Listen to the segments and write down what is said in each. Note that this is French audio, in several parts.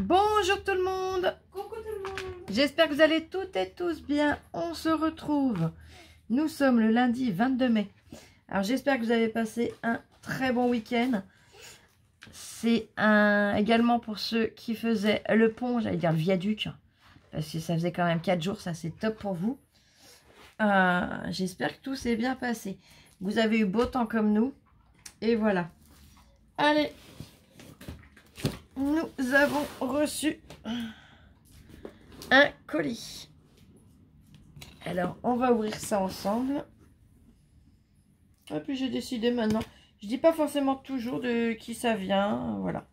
Bonjour tout le monde. Coucou tout le monde. J'espère que vous allez toutes et tous bien. On se retrouve. Nous sommes le lundi 22 mai. Alors j'espère que vous avez passé un très bon week-end. C'est également pour ceux qui faisaient le pont, j'allais dire le viaduc, parce que ça faisait quand même 4 jours, ça c'est top pour vous. J'espère que tout s'est bien passé. Vous avez eu beau temps comme nous. Et voilà. Allez. Nous avons reçu un colis. Alors, on va ouvrir ça ensemble. Et puis, j'ai décidé maintenant. Je dis pas forcément toujours de qui ça vient. Voilà.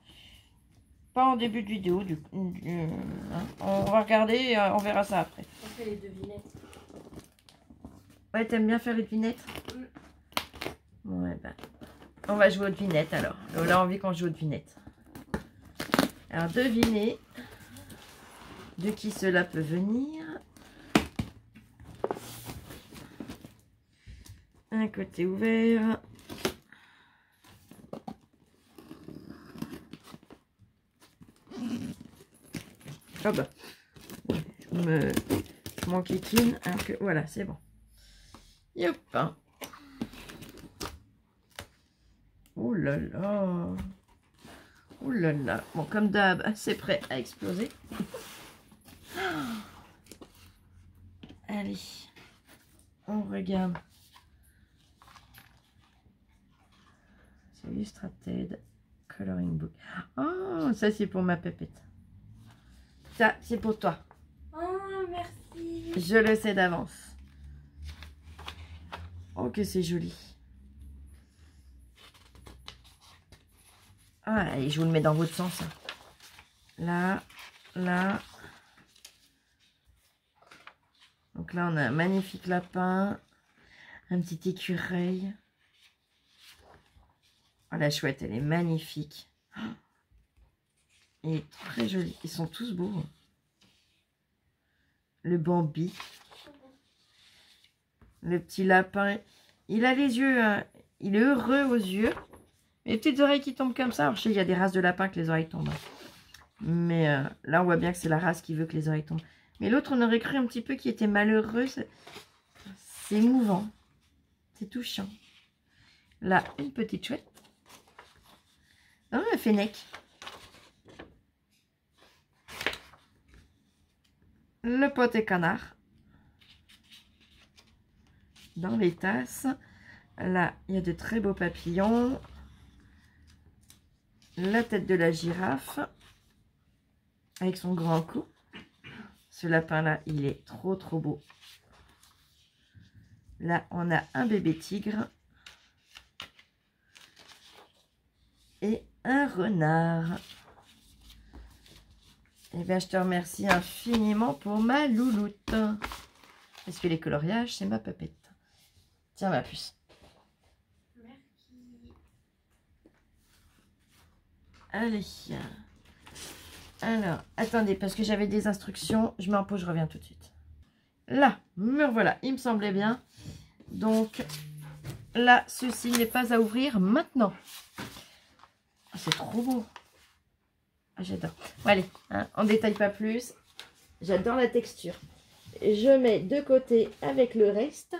Pas en début de vidéo. Hein. On va regarder, on verra ça après. On fait les devinettes. Ouais, t'aimes bien faire les devinettes? Ouais, ben, on va jouer aux devinettes alors. On a envie qu'on joue aux devinettes. Alors, devinez de qui cela peut venir. Un côté ouvert. Ah bah, je m'enquiquine. Alors que voilà, c'est bon. Yop. Oh là là. Oh là là. Bon, comme d'hab, c'est prêt à exploser. Allez. On regarde. C'est Illustrated Coloring Book. Oh, ça c'est pour ma pépette. Ça, c'est pour toi. Oh, merci. Je le sais d'avance. Oh, que c'est joli. Ah, allez, je vous le mets dans votre sens. Là, là. Donc là, on a un magnifique lapin. Un petit écureuil. Oh, la chouette, elle est magnifique. Elle est très jolie. Ils sont tous beaux. Le Bambi. Le petit lapin. Il a les yeux... il est heureux aux yeux. Les petites oreilles qui tombent comme ça. Alors, je sais, il y a des races de lapins que les oreilles tombent. Mais là, on voit bien que c'est la race qui veut que les oreilles tombent. Mais l'autre, on aurait cru un petit peu qu'il était malheureux. C'est émouvant. C'est touchant. Là, une petite chouette. Oh, un fennec. Le pot et canard. Dans les tasses. Là, il y a de très beaux papillons. La tête de la girafe. Avec son grand cou. Ce lapin-là, il est trop trop beau. Là, on a un bébé tigre. Et un renard. Eh bien, je te remercie infiniment pour ma louloute. Parce que les coloriages, c'est ma papette. Tiens, ma puce. Merci. Allez. Alors, attendez, parce que j'avais des instructions. Je mets en pause, je reviens tout de suite. Là, me voilà, il me semblait bien. Donc, là, ceci n'est pas à ouvrir maintenant. C'est trop beau. Ah, j'adore. Bon, allez, hein, on ne détaille pas plus. J'adore la texture. Je mets de côté avec le reste.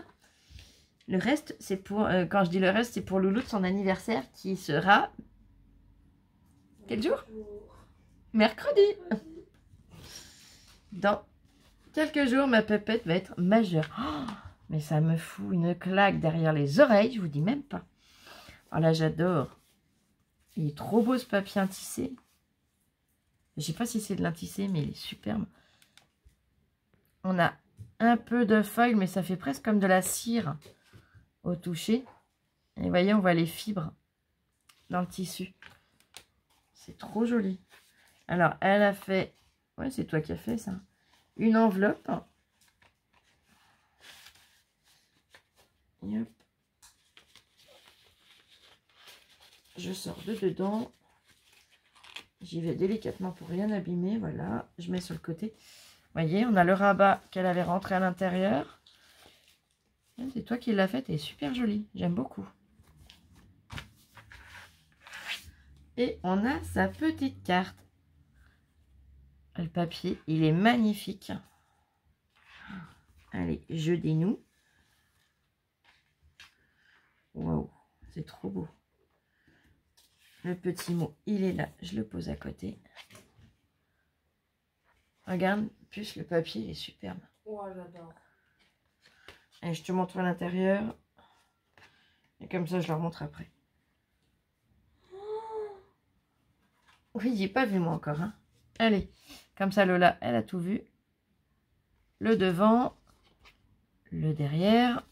Le reste, c'est pour... quand je dis le reste, c'est pour Loulou de son anniversaire qui sera... Quel jour? Mercredi. Dans quelques jours, ma pépette va être majeure. Oh, mais ça me fout une claque derrière les oreilles, je vous dis même pas. Oh là, j'adore. Il est trop beau ce papier tissé. Je sais pas si c'est de l'intissé, mais il est superbe. On a un peu de feuille, mais ça fait presque comme de la cire au toucher. Et vous voyez, on voit les fibres dans le tissu. C'est trop joli. Alors, elle a fait... Ouais, c'est toi qui as fait ça. Une enveloppe. Et hop. Je sors de dedans. J'y vais délicatement pour rien abîmer. Voilà, je mets sur le côté. Vous voyez, on a le rabat qu'elle avait rentré à l'intérieur. C'est toi qui l'as fait, elle est super jolie. J'aime beaucoup. Et on a sa petite carte. Le papier, il est magnifique. Allez, je dénoue. Waouh, c'est trop beau. Le petit mot, il est là. Je le pose à côté. Regarde, plus le papier, il est superbe. Oh, j'adore. Et je te montre l'intérieur. Et comme ça, je leur montre après. Oui, j'ai pas vu moi encore. Hein. Allez, comme ça, Lola, elle a tout vu. Le devant, le derrière.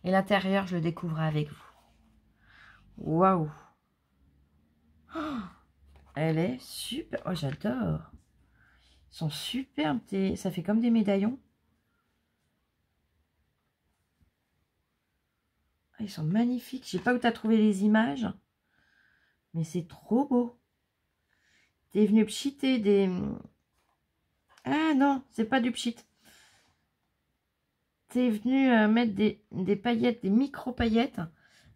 Et l'intérieur, je le découvre avec vous. Waouh! Oh, elle est super. Oh, j'adore. Ils sont superbes. Ça fait comme des médaillons. Ah, ils sont magnifiques. Je sais pas où tu as trouvé les images. Mais c'est trop beau. T'es venu pchiter des... Ah non, c'est pas du pchit. T'es venu mettre des paillettes, des micro-paillettes,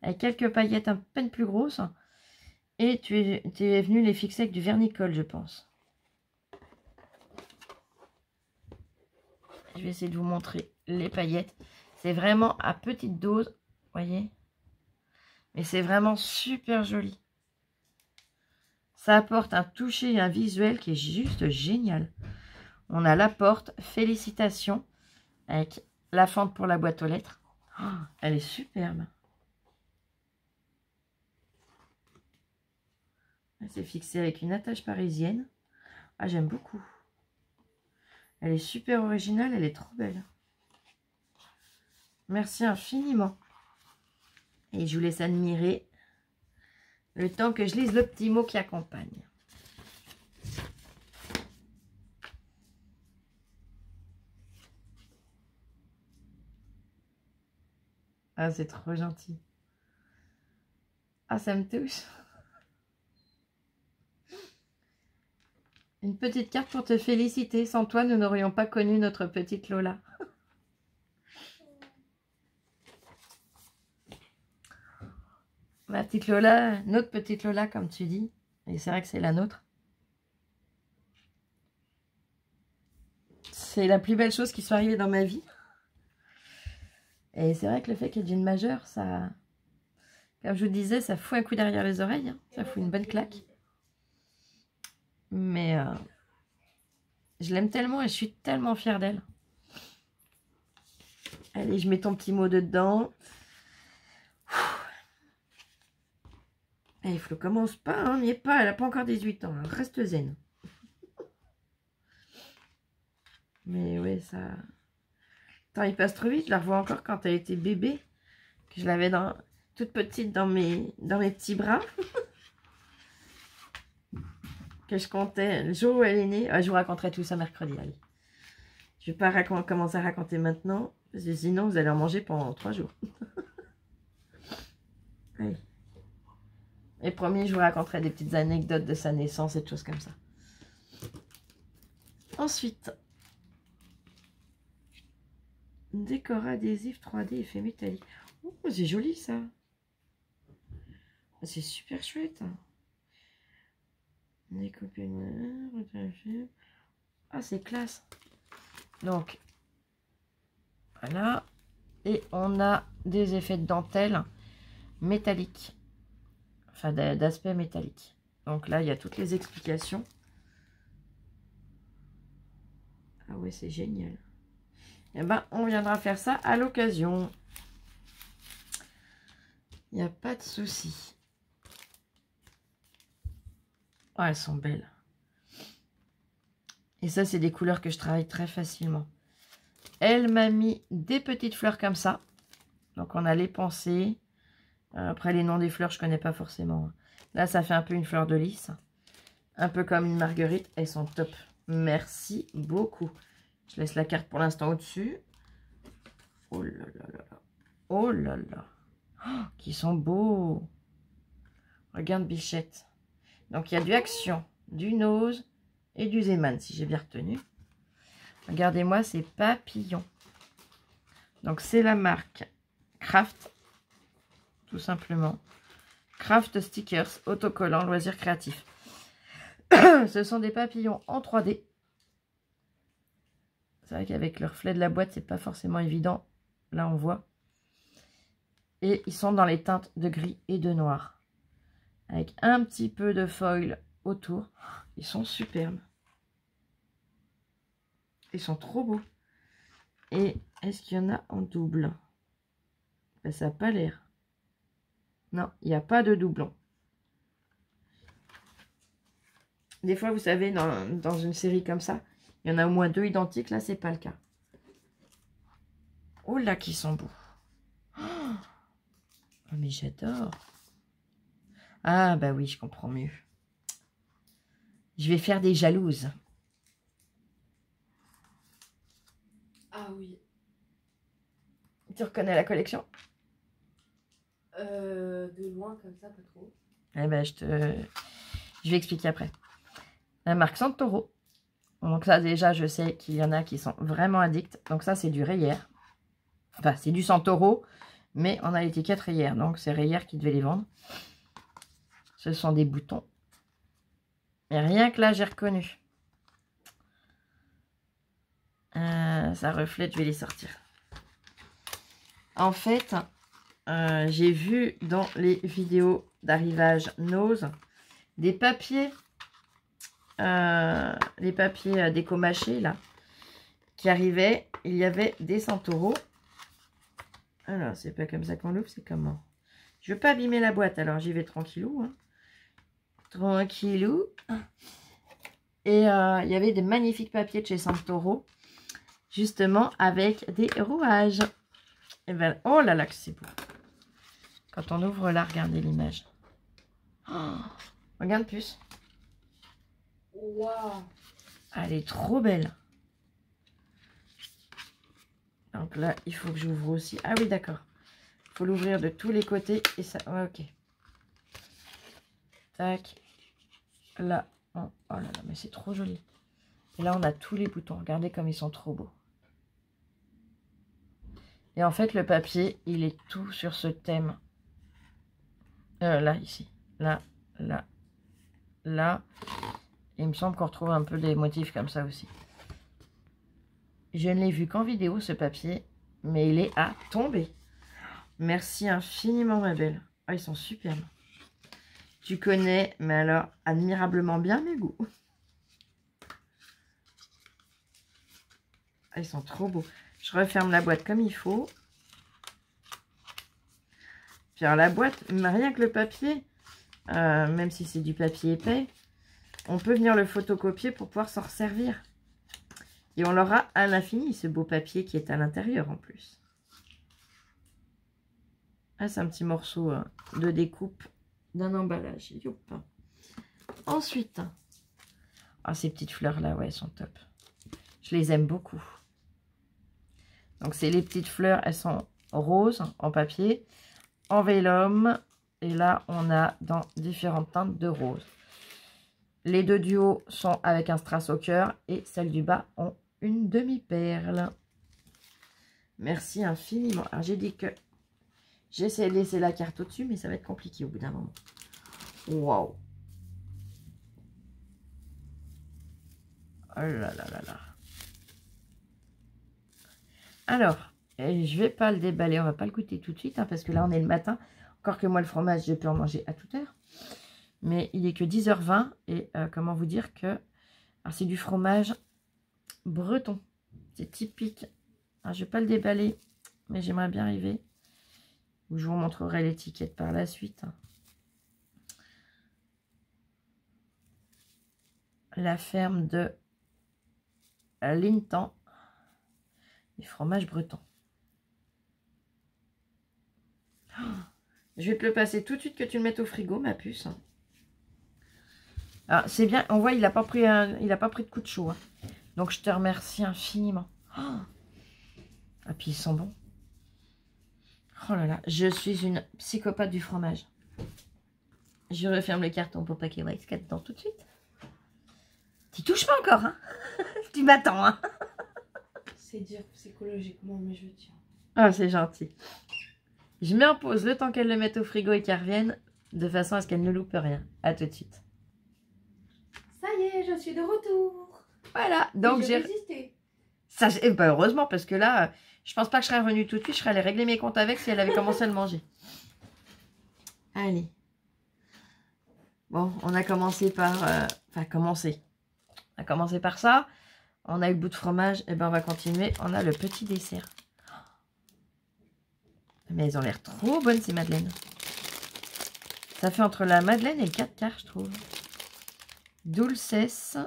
avec quelques paillettes un peine plus grosses. Et tu es venu les fixer avec du vernicole, je pense. Je vais essayer de vous montrer les paillettes. C'est vraiment à petite dose, voyez. Mais c'est vraiment super joli. Ça apporte un toucher et un visuel qui est juste génial. On a la porte, félicitations, avec la fente pour la boîte aux lettres. Oh, elle est superbe. C'est fixé avec une attache parisienne. Ah, j'aime beaucoup. Elle est super originale, elle est trop belle. Merci infiniment. Et je vous laisse admirer le temps que je lise le petit mot qui accompagne. Ah, c'est trop gentil. Ah, ça me touche. Une petite carte pour te féliciter. Sans toi, nous n'aurions pas connu notre petite Lola. Ma petite Lola, notre petite Lola, comme tu dis. Et c'est vrai que c'est la nôtre. C'est la plus belle chose qui soit arrivée dans ma vie. Et c'est vrai que le fait qu'elle devienne majeure, ça... Comme je vous disais, ça fout un coup derrière les oreilles. Hein. Ça fout une bonne claque. Mais je l'aime tellement et je suis tellement fière d'elle. Allez, je mets ton petit mot dedans. Et il ne commence pas, hein, n'y est pas, elle n'a pas encore 18 ans, elle reste zen. Mais ouais, ça... Attends, il passe trop vite, je la revois encore quand elle était bébé, que je l'avais toute petite dans mes petits bras. Que je comptais le jour où elle est née. Ah, je vous raconterai tout ça mercredi, allez. Je ne vais pas commencer à raconter maintenant, parce que sinon vous allez en manger pendant 3 jours. Allez. Et promis, je vous raconterai des petites anecdotes de sa naissance et des choses comme ça. Ensuite, décor adhésif 3D effet métallique. Oh, c'est joli ça. C'est super chouette. Découper. Ah, c'est classe. Donc, voilà. Et on a des effets de dentelle métallique. Enfin, d'aspect métallique. Donc là, il y a toutes les explications. Ah ouais, c'est génial. Et ben, on viendra faire ça à l'occasion. Il n'y a pas de souci. Oh, elles sont belles. Et ça, c'est des couleurs que je travaille très facilement. Elle m'a mis des petites fleurs comme ça. Donc, on a les pensées. Après, les noms des fleurs, je ne connais pas forcément. Là, ça fait un peu une fleur de lys. Un peu comme une marguerite. Elles sont top. Merci beaucoup. Je laisse la carte pour l'instant au-dessus. Oh là là là là. Oh là là. Oh, qui sont beaux. Regarde Bichette. Donc, il y a du Action, du Nose et du Zeman, si j'ai bien retenu. Regardez-moi ces papillons. Donc, c'est la marque Craft. Tout simplement. Craft Stickers, autocollants, loisirs créatifs. Ce sont des papillons en 3D. C'est vrai qu'avec le reflet de la boîte, c'est pas forcément évident. Là, on voit. Et ils sont dans les teintes de gris et de noir. Avec un petit peu de foil autour. Ils sont superbes. Ils sont trop beaux. Et est-ce qu'il y en a en double? Ben, ça n'a pas l'air. Non, il n'y a pas de doublon. Des fois, vous savez, dans une série comme ça, il y en a au moins 2 identiques. Là, c'est pas le cas. Oh là, qu'ils sont beaux. Oh, mais j'adore. Ah, bah oui, je comprends mieux. Je vais faire des jalouses. Ah oui. Tu reconnais la collection? De loin comme ça, pas trop. Eh ben, je vais expliquer après. La marque Santoro. Donc ça, déjà, je sais qu'il y en a qui sont vraiment addicts. Donc ça, c'est du Reyer. Enfin, c'est du Santoro, mais on a l'étiquette Reyer. Donc c'est Reyer qui devait les vendre. Ce sont des boutons. Et rien que là, j'ai reconnu. Ça reflète, je vais les sortir. En fait, j'ai vu dans les vidéos d'arrivage Nose des papiers, les papiers décomachés là, qui arrivaient. Il y avait des Santoro. Alors, c'est pas comme ça qu'on l'ouvre, c'est comment? Je veux pas abîmer la boîte, alors j'y vais tranquillou. Hein. Tranquillou. Et il y avait des magnifiques papiers de chez Santoro, justement avec des rouages. Et ben, oh là là, que c'est beau. Quand on ouvre là, regardez l'image. Oh, regarde plus. Waouh. Elle est trop belle. Donc là, il faut que j'ouvre aussi. Ah oui, d'accord. Il faut l'ouvrir de tous les côtés. Et ça, ouais, ok. Tac. Là. Oh là là, mais c'est trop joli. Et là, on a tous les boutons. Regardez comme ils sont trop beaux. Et en fait, le papier, il est tout sur ce thème. Là, ici. Là, là, là. Et il me semble qu'on retrouve un peu des motifs comme ça aussi. Je ne l'ai vu qu'en vidéo, ce papier. Mais il est à tomber. Merci infiniment, ma belle. Ah, ils sont superbes. Tu connais, mais alors, admirablement bien mes goûts. Ah, ils sont trop beaux. Je referme la boîte comme il faut. Puis alors, la boîte, rien que le papier, même si c'est du papier épais, on peut venir le photocopier pour pouvoir s'en resservir. Et on l'aura à l'infini, ce beau papier qui est à l'intérieur en plus. Ah, c'est un petit morceau de découpe d'un emballage. Youp. Ensuite, ah, ces petites fleurs-là, ouais, elles sont top. Je les aime beaucoup. Donc, c'est les petites fleurs, elles sont roses en papier, en vélum. Et là, on a dans différentes teintes de rose. Les deux du haut sont avec un strass au cœur et celles du bas ont une demi-perle. Merci infiniment. Alors, j'ai dit que j'essaie de laisser la carte au-dessus, mais ça va être compliqué au bout d'un moment. Waouh! Oh là là là là. Alors, je vais pas le déballer, on va pas le goûter tout de suite, hein, parce que là, on est le matin. Encore que moi, le fromage, je peux en manger à toute heure. Mais il est que 10h20 et comment vous dire que c'est du fromage breton. C'est typique. Alors, je vais pas le déballer, mais j'aimerais bien arriver. Je vous montrerai l'étiquette par la suite. La ferme de Lintan. Les fromages bretons. Oh, je vais te le passer tout de suite que tu le mettes au frigo, ma puce. Alors, c'est bien. On voit, il n'a pas pris de coup de chaud. Hein. Donc, je te remercie infiniment. Oh, ah, puis ils sont bons. Oh là là, je suis une psychopathe du fromage. Je referme le carton pour pas qu'il y ait 4 dedans tout de suite. Tu touches pas encore, hein? Tu m'attends, hein? C'est dur psychologiquement, mais je tiens. Ah, c'est gentil. Je mets en pause le temps qu'elle le mette au frigo et qu'elle revienne, de façon à ce qu'elle ne loupe rien. À tout de suite. Ça suis de retour. Voilà, donc j'ai j'ai... résisté. Ça, bah, heureusement, parce que là, je pense pas que je serais revenue tout de suite. Je serais allée régler mes comptes avec si elle avait commencé à le manger. Allez. Bon, on a commencé par... Enfin, commencé. On a commencé par ça. On a eu le bout de fromage. Et ben, on va continuer. On a le petit dessert. Mais elles ont l'air trop bonnes, ces madeleines. Ça fait entre la madeleine et le 4 quarts, je trouve. Dulces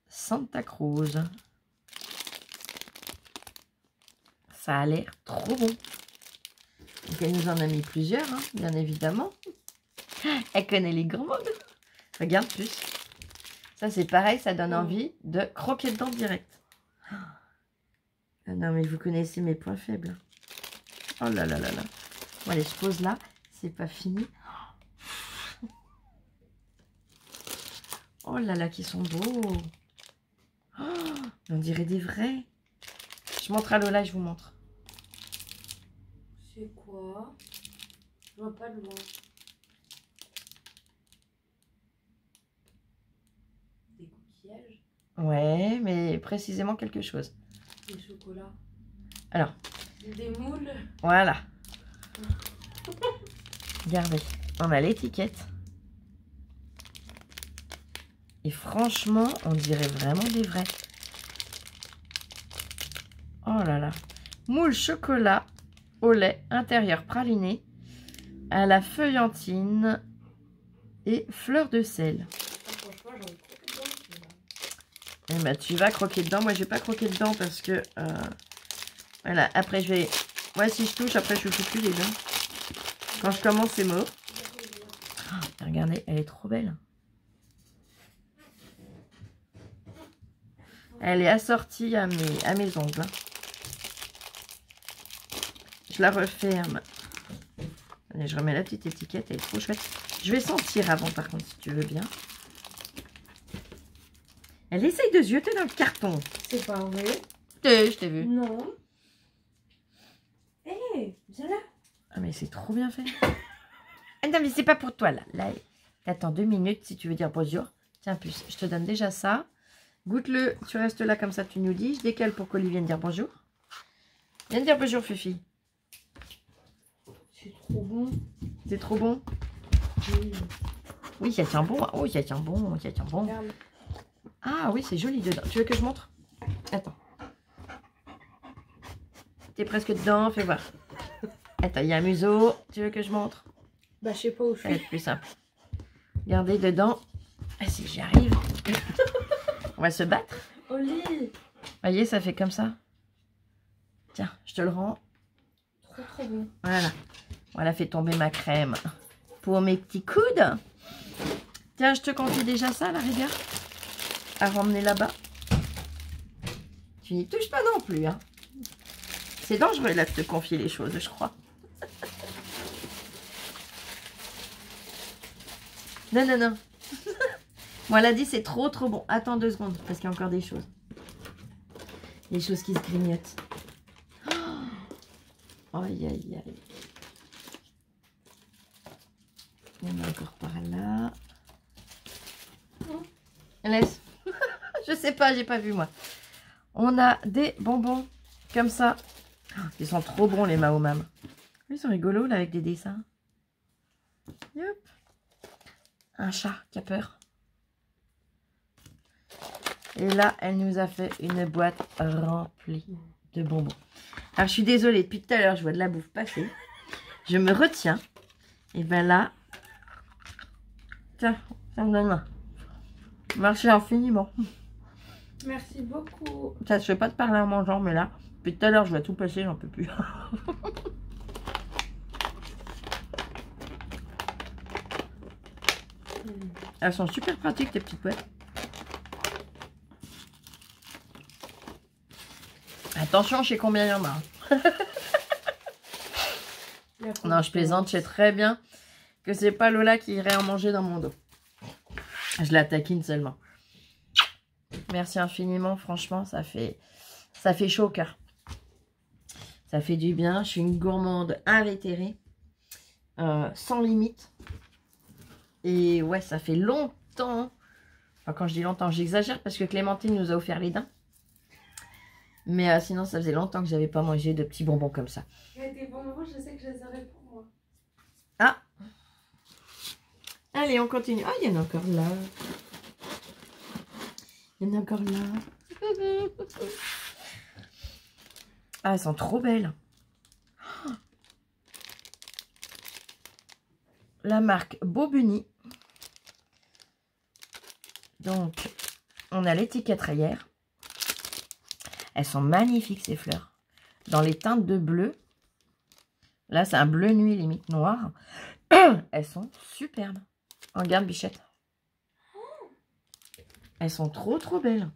Santa Cruz. Ça a l'air trop bon. Donc, elle nous en a mis plusieurs, hein, bien évidemment. Elle connaît les gourmandes. Regarde plus. Ça, c'est pareil, ça donne envie de croquer dedans direct. Ah non, mais vous connaissez mes points faibles. Oh là là là là. Bon, allez, je pose là. C'est pas fini. Oh là là, qui sont beaux. Oh, on dirait des vrais. Je montre à Lola, je vous montre. C'est quoi? Je vois pas de loin. Des coquillages? Ouais, mais précisément quelque chose. Des chocolats? Alors. Des moules? Voilà. Regardez, on a l'étiquette. Et franchement, on dirait vraiment des vrais. Oh là là. Moule chocolat au lait, intérieur praliné, à la feuillantine et fleur de sel. Ah, franchement, j'ai envie de croquer dedans. Eh ben, tu vas croquer dedans. Moi, je vais pas croquer dedans parce que... voilà, après, je vais... Moi, si je touche, après, je ne fous plus les dents. Quand je commence, c'est mort. Oh, regardez, elle est trop belle. Elle est assortie à mes ongles. Je la referme. Allez, je remets la petite étiquette, elle est trop chouette. Je vais sentir avant, par contre, si tu veux bien. Elle essaye de se jeter dans le carton. C'est pas vrai? Je t'ai vu. Non. Hé, viens là. Ah, mais c'est trop bien fait. Ah non, mais c'est pas pour toi, là. Là, t'attends 2 minutes si tu veux dire bonjour. Tiens, plus, je te donne déjà ça. Goûte-le, tu restes là comme ça, tu nous dis. Je décale pour qu'Olivier vienne dire bonjour. Viens dire bonjour, Fifi. C'est trop bon. C'est trop bon. Oui. Oui, ça tient bon. Oh, ça tient bon, ça tient bon. Regarde. Ah oui, c'est joli dedans. Tu veux que je montre? Attends. T'es presque dedans, fais voir. Attends, il y a un museau. Tu veux que je montre? Bah, je sais pas où je Ça va suis. être plus simple. Regardez dedans. Ah, si j'y arrive. On va se battre. Oli. Voyez, ça fait comme ça. Tiens, je te le rends. Trop bon. Voilà. Voilà, fait tomber ma crème pour mes petits coudes. Tiens, je te confie déjà ça, la rigueur. À ramener là-bas. Tu n'y touches pas non plus, hein. C'est dangereux, là, de te confier les choses, je crois. Non, non, non. Moi, elle a dit, c'est trop bon. Attends 2 secondes, parce qu'il y a encore des choses. Des choses qui se grignotent. Oh, aïe, aïe, aïe. Il y en a encore par là. Laisse. Je sais pas, j'ai pas vu, moi. On a des bonbons comme ça. Oh, ils sont trop bons, les Mahomam. Ils sont rigolos, là, avec des dessins. Yep. Un chat qui a peur. Et là, elle nous a fait une boîte remplie de bonbons. Alors, je suis désolée, depuis tout à l'heure, je vois de la bouffe passer. Je me retiens. Et ben là, tiens, ça me donne main. Merci infiniment. Merci beaucoup. Ça, je fais pas de parler en mangeant, mais là, depuis tout à l'heure, je vois tout passer, j'en peux plus. Elles sont super pratiques, tes petites boîtes. Attention, je sais combien il y en a. Non, je plaisante, je sais très bien que c'est pas Lola qui irait en manger dans mon dos. Je la taquine seulement. Merci infiniment, franchement, ça fait chaud au cœur. Ça fait du bien, je suis une gourmande invétérée, sans limite. Et ouais, ça fait longtemps Enfin, quand je dis longtemps, j'exagère parce que Clémentine nous a offert les daims. Mais sinon, ça faisait longtemps que j'avais pas mangé de petits bonbons comme ça. Des bonbons, je sais que je les aurais pour moi. Ah! Allez, on continue. Ah, il y en a encore là. Il y en a encore là. Ah, elles sont trop belles. La marque Bobuni. Donc, on a l'étiquette rayère. Elles sont magnifiques, ces fleurs. Dans les teintes de bleu. Là, c'est un bleu nuit, limite noir. Elles sont superbes. Regarde, bichette. Elles sont trop, trop belles.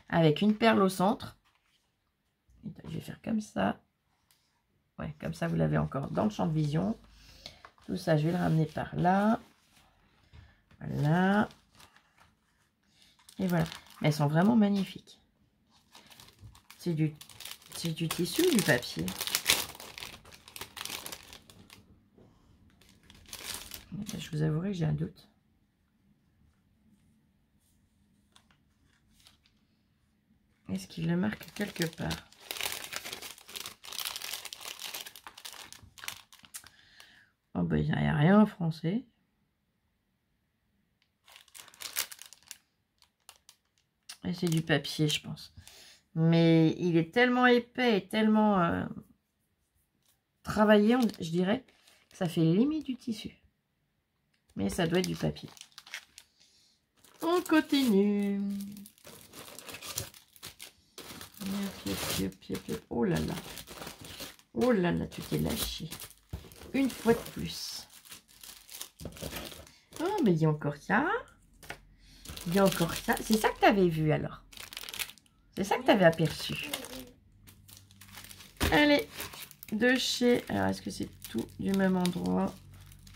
Avec une perle au centre. Je vais faire comme ça. Ouais, comme ça, vous l'avez encore dans le champ de vision. Tout ça, je vais le ramener par là. Voilà. Et voilà. Mais elles sont vraiment magnifiques. C'est du tissu ou du papier? Je vous avouerai que j'ai un doute. Est-ce qu'il le marque quelque part? Oh ben, il n'y a rien en français. Et c'est du papier, je pense. Mais il est tellement épais et tellement travaillé, je dirais, que ça fait limite du tissu. Mais ça doit être du papier. On continue. Oh là là. Oh là là, tu t'es lâché. Une fois de plus. Oh, mais il y a encore ça. Il y a encore ça. C'est ça que tu avais vu alors. C'est ça que tu avais aperçu. Allez, de chez... Alors, est-ce que c'est tout du même endroit?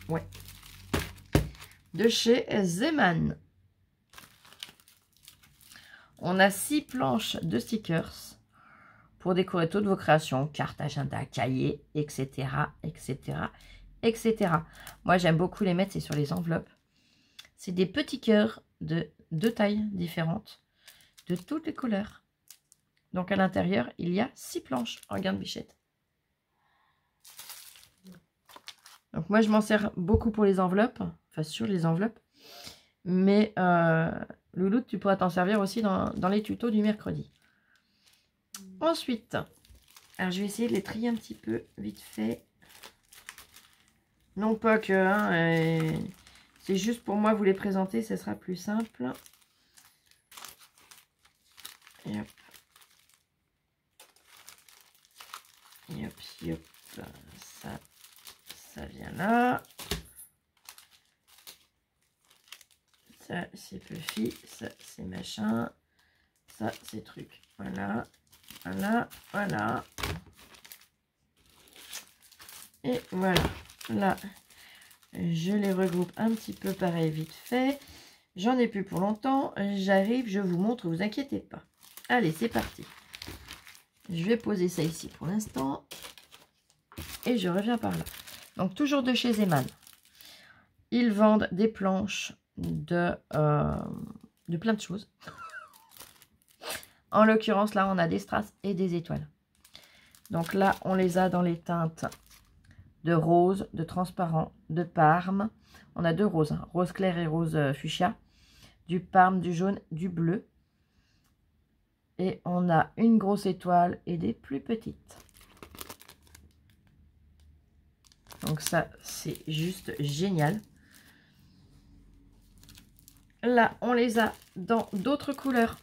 Ouais. De chez Zeman. On a 6 planches de stickers pour décorer toutes vos créations, cartes, agenda, cahiers, etc., etc., etc. Moi, j'aime beaucoup les mettre, c'est sur les enveloppes. C'est des petits cœurs de 2 tailles différentes, de toutes les couleurs. Donc, à l'intérieur, il y a 6 planches. Regarde, bichette. Donc, moi, je m'en sers beaucoup pour les enveloppes, enfin, sur les enveloppes. Mais, Louloute, tu pourras t'en servir aussi dans les tutos du mercredi. Ensuite, alors je vais essayer de les trier un petit peu vite fait. Non pas que, hein, c'est juste pour moi vous les présenter, ce sera plus simple. Et hop. Et hop, et hop. Ça vient là. Ça, c'est Puffy. Ça, c'est machin. Ça, c'est truc. Voilà. Voilà. Voilà. Et voilà. Là, je les regroupe un petit peu pareil vite fait. J'en ai plus pour longtemps. J'arrive, je vous montre, vous inquiétez pas. Allez, c'est parti. Je vais poser ça ici pour l'instant. Et je reviens par là. Donc, toujours de chez Zeman. Ils vendent des planches de plein de choses. En l'occurrence, là, on a des strass et des étoiles. Donc là, on les a dans les teintes de rose, de transparent, de parme. On a 2 roses, hein, rose clair et rose fuchsia. Du parme, du jaune, du bleu. Et on a une grosse étoile et des plus petites. Donc ça, c'est juste génial. Là, on les a dans d'autres couleurs.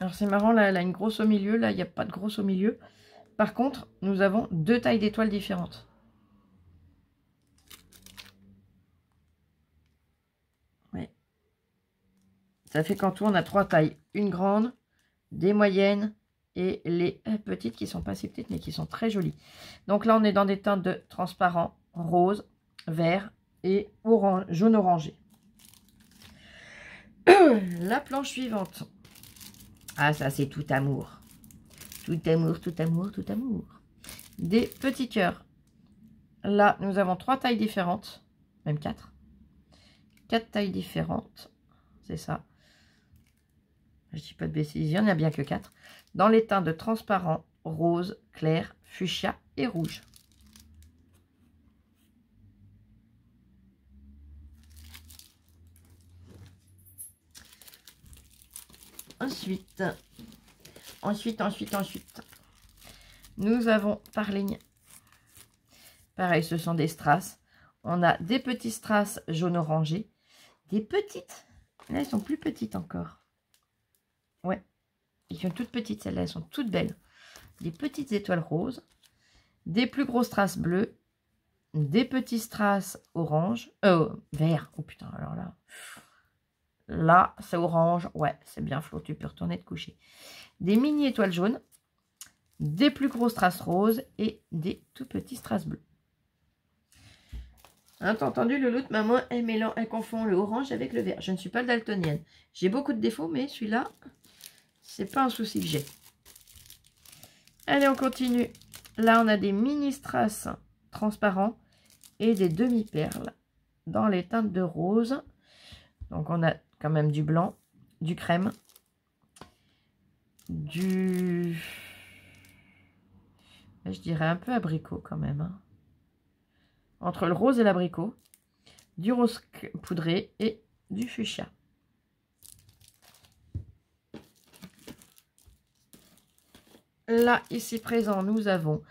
Alors c'est marrant, là, elle a une grosse au milieu. Là, il n'y a pas de grosse au milieu. Par contre, nous avons 2 tailles d'étoiles différentes. Ouais. Ça fait qu'en tout, on a 3 tailles. Une grande, des moyennes et les petites qui sont pas si petites, mais qui sont très jolies. Donc là, on est dans des teintes de transparent, rose, vert et orange, jaune orangé. La planche suivante. Ah, ça, c'est tout amour. Tout amour, tout amour, tout amour. Des petits cœurs. Là, nous avons 3 tailles différentes. Même 4. 4 tailles différentes. C'est ça. Je dis pas de bêtises, il n'y en a bien que 4. Dans les teintes de transparent, rose, clair, fuchsia et rouge. Ensuite, nous avons par ligne. Pareil, ce sont des strass. On a des petits strass jaune orangé. Des petites. Là, elles sont plus petites encore. Ouais. Elles sont toutes petites, celles-là. Elles sont toutes belles. Des petites étoiles roses. Des plus gros strass bleus. Des petits strass orange. Vert. Oh putain, alors là. Là, c'est orange. Ouais, c'est bien Flo, tu peux retourner te coucher. Des mini étoiles jaunes. Des plus gros strass roses. Et des tout petits strass bleus. Hein, t'as entendu, le lot, maman, elle confond le orange avec le vert. Je ne suis pas daltonienne. J'ai beaucoup de défauts, mais celui-là, c'est pas un souci que j'ai. Allez, on continue. Là, on a des mini strass transparents et des demi-perles dans les teintes de rose. Donc, on a quand même du blanc, du crème, du... Je dirais un peu abricot quand même, hein. Entre le rose et l'abricot, du rose poudré et du fuchsia. Là, ici présent, nous avons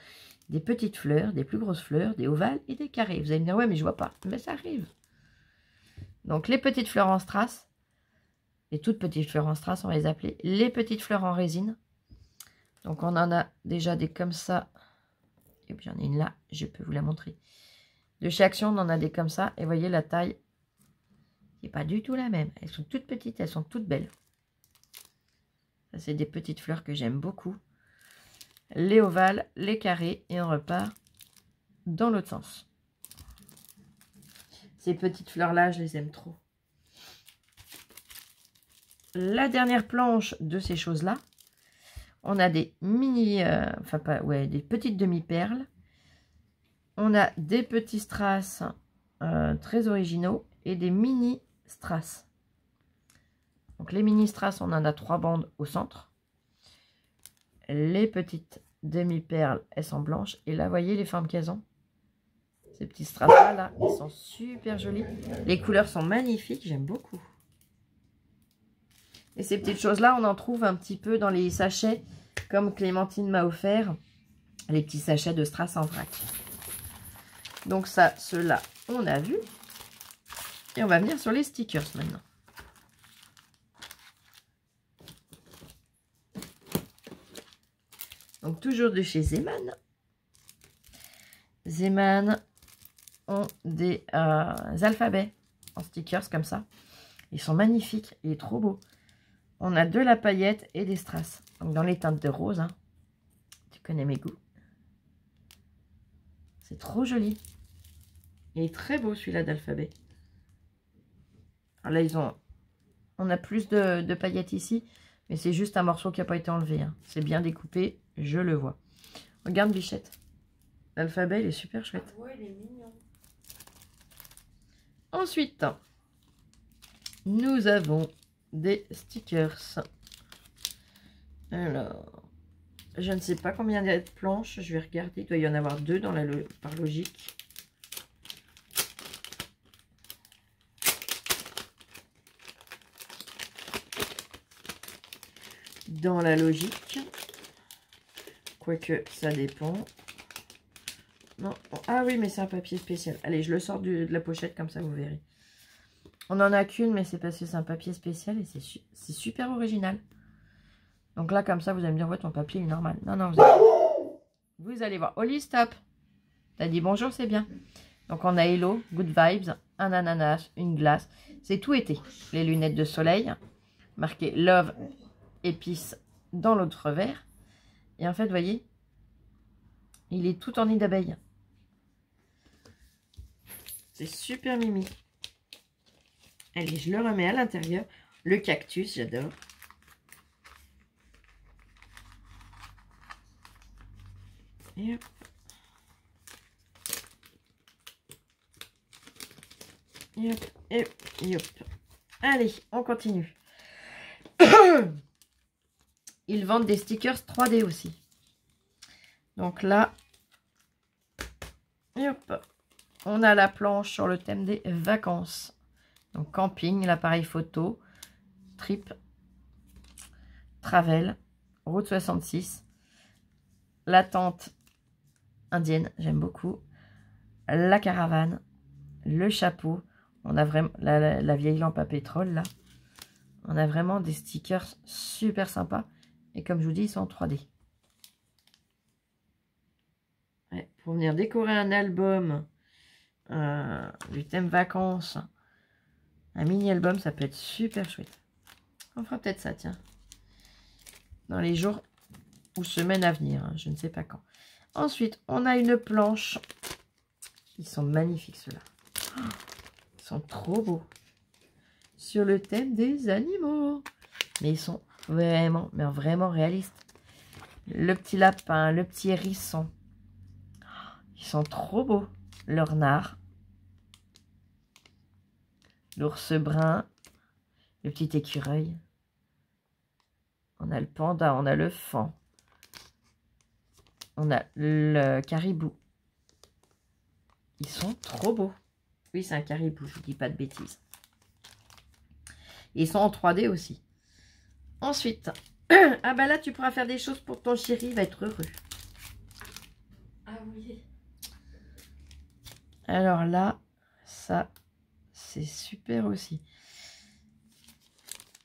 des petites fleurs, des plus grosses fleurs, des ovales et des carrés. Vous allez me dire, ouais, mais je vois pas. Mais ça arrive. Donc, les petites fleurs en strass, les toutes petites fleurs en strass, on va les appeler les petites fleurs en résine. Donc, on en a déjà des comme ça. Et puis, j'en ai une là, je peux vous la montrer. De chez Action, on en a des comme ça. Et voyez, la taille n'est pas du tout la même. Elles sont toutes petites, elles sont toutes belles. Ça, c'est des petites fleurs que j'aime beaucoup. Les ovales, les carrés. Et on repart dans l'autre sens. Ces petites fleurs-là, je les aime trop. La dernière planche de ces choses-là, on a des mini... des petites demi-perles. On a des petits strass très originaux et des mini strass. Donc les mini strass, on en a 3 bandes au centre. Les petites demi-perles, elles sont blanches. Et là, vous voyez les formes qu'elles ont. Ces petits strass là, ils sont super jolis. Les couleurs sont magnifiques, j'aime beaucoup. Et ces petites choses-là, on en trouve un petit peu dans les sachets, comme Clémentine m'a offert, les petits sachets de strass en vrac. Donc ça, ceux-là, on a vu. Et on va venir sur les stickers maintenant. Donc toujours de chez Zeman. Zeman ont des alphabets en stickers comme ça. Ils sont magnifiques, il est trop beau. On a de la paillette et des strass. Donc dans les teintes de rose, hein. Tu connais mes goûts. C'est trop joli. Il est très beau celui-là d'alphabet. Alors là, on a plus de paillettes ici, mais c'est juste un morceau qui n'a pas été enlevé, hein. C'est bien découpé, je le vois. Regarde Bichette. L'alphabet, il est super chouette. Ouais, il est mignon. Ensuite, nous avons des stickers. Alors, je ne sais pas combien il y a de planches. Je vais regarder. Il doit y en avoir 2 dans par logique. Dans la logique. Quoique, ça dépend. Non. Ah oui, mais c'est un papier spécial. Allez, je le sors de la pochette, comme ça, vous verrez. On n'en a qu'une, mais c'est parce que c'est un papier spécial et c'est super original. Donc là, comme ça, vous allez me dire, ouais, ton papier est normal. Non, non, vous allez voir. Oli, stop. T'as dit bonjour, c'est bien. Donc, on a Hello, Good Vibes, un ananas, une glace. C'est tout été. Les lunettes de soleil, marqué Love, épice dans l'autre verre. Et en fait, vous voyez, il est tout en nid d'abeille. C'est super mimi. Allez, je le remets à l'intérieur. Le cactus, j'adore. Et hop. Et hop, et hop. Allez, on continue. Ils vendent des stickers 3D aussi. Donc là, et hop, on a la planche sur le thème des vacances. Donc camping, l'appareil photo, trip, travel, route 66, la tente indienne, j'aime beaucoup, la caravane, le chapeau. On a vraiment la vieille lampe à pétrole là. On a vraiment des stickers super sympas. Et comme je vous dis, ils sont en 3D. Ouais, pour venir décorer un album du thème vacances, un mini-album, ça peut être super chouette. On fera peut-être ça, tiens. Dans les jours ou semaines à venir, hein, je ne sais pas quand. Ensuite, on a une planche. Ils sont magnifiques, ceux-là. Ils sont trop beaux. Sur le thème des animaux. Mais ils sont vraiment, mais vraiment réalistes. Le petit lapin, le petit hérisson. Ils sont trop beaux. Le renard. L'ours brun. Le petit écureuil. On a le panda, on a le faon. On a le caribou. Ils sont trop beaux. Oui, c'est un caribou, je ne dis pas de bêtises. Ils sont en 3D aussi. Ensuite, ah bah là, tu pourras faire des choses pour ton chéri, il va être heureux. Ah oui. Alors là, ça, c'est super aussi.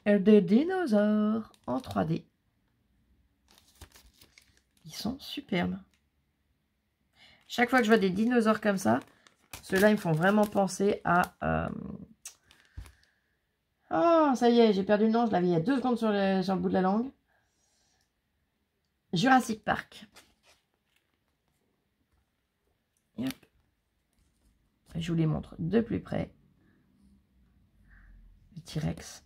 Des dinosaures en 3D. Ils sont superbes. Chaque fois que je vois des dinosaures comme ça, ceux-là, ils me font vraiment penser à... Oh, ça y est, j'ai perdu le nom. Je l'avais il y a 2 secondes sur le bout de la langue. Jurassic Park. Et hop. Je vous les montre de plus près. Le T-Rex.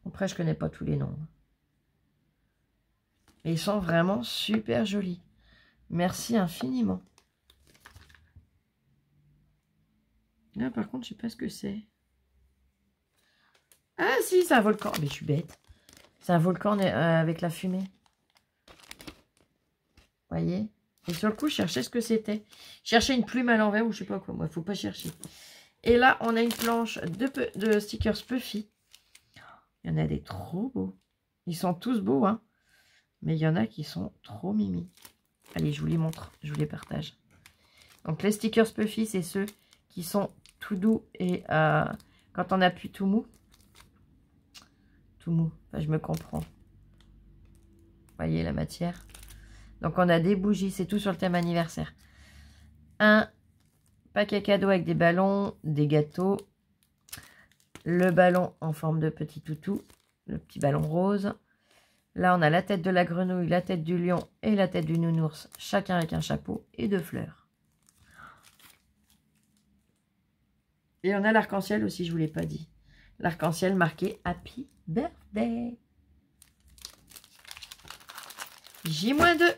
Après, je connais pas tous les noms. Mais ils sont vraiment super jolis. Merci infiniment. Là, par contre, je sais pas ce que c'est. Ah si, c'est un volcan. Mais je suis bête. C'est un volcan avec la fumée. Voyez. Et sur le coup, je cherchais ce que c'était. Je cherchais une plume à l'envers ou je sais pas quoi. Moi, il faut pas chercher. Et là, on a une planche de stickers Puffy. Il y en a des trop beaux. Ils sont tous beaux, hein. Mais il y en a qui sont trop mimi. Allez, je vous les montre. Je vous les partage. Donc, les stickers Puffy, c'est ceux qui sont tout doux et quand on appuie tout mou. Tout mou. Enfin, je me comprends. Voyez la matière. Donc, on a des bougies. C'est tout sur le thème anniversaire. Un paquet cadeau avec des ballons, des gâteaux. Le ballon en forme de petit toutou. Le petit ballon rose. Là, on a la tête de la grenouille, la tête du lion et la tête du nounours. Chacun avec un chapeau et 2 fleurs. Et on a l'arc-en-ciel aussi, je ne vous l'ai pas dit. L'arc-en-ciel marqué Happy Birthday. J-2.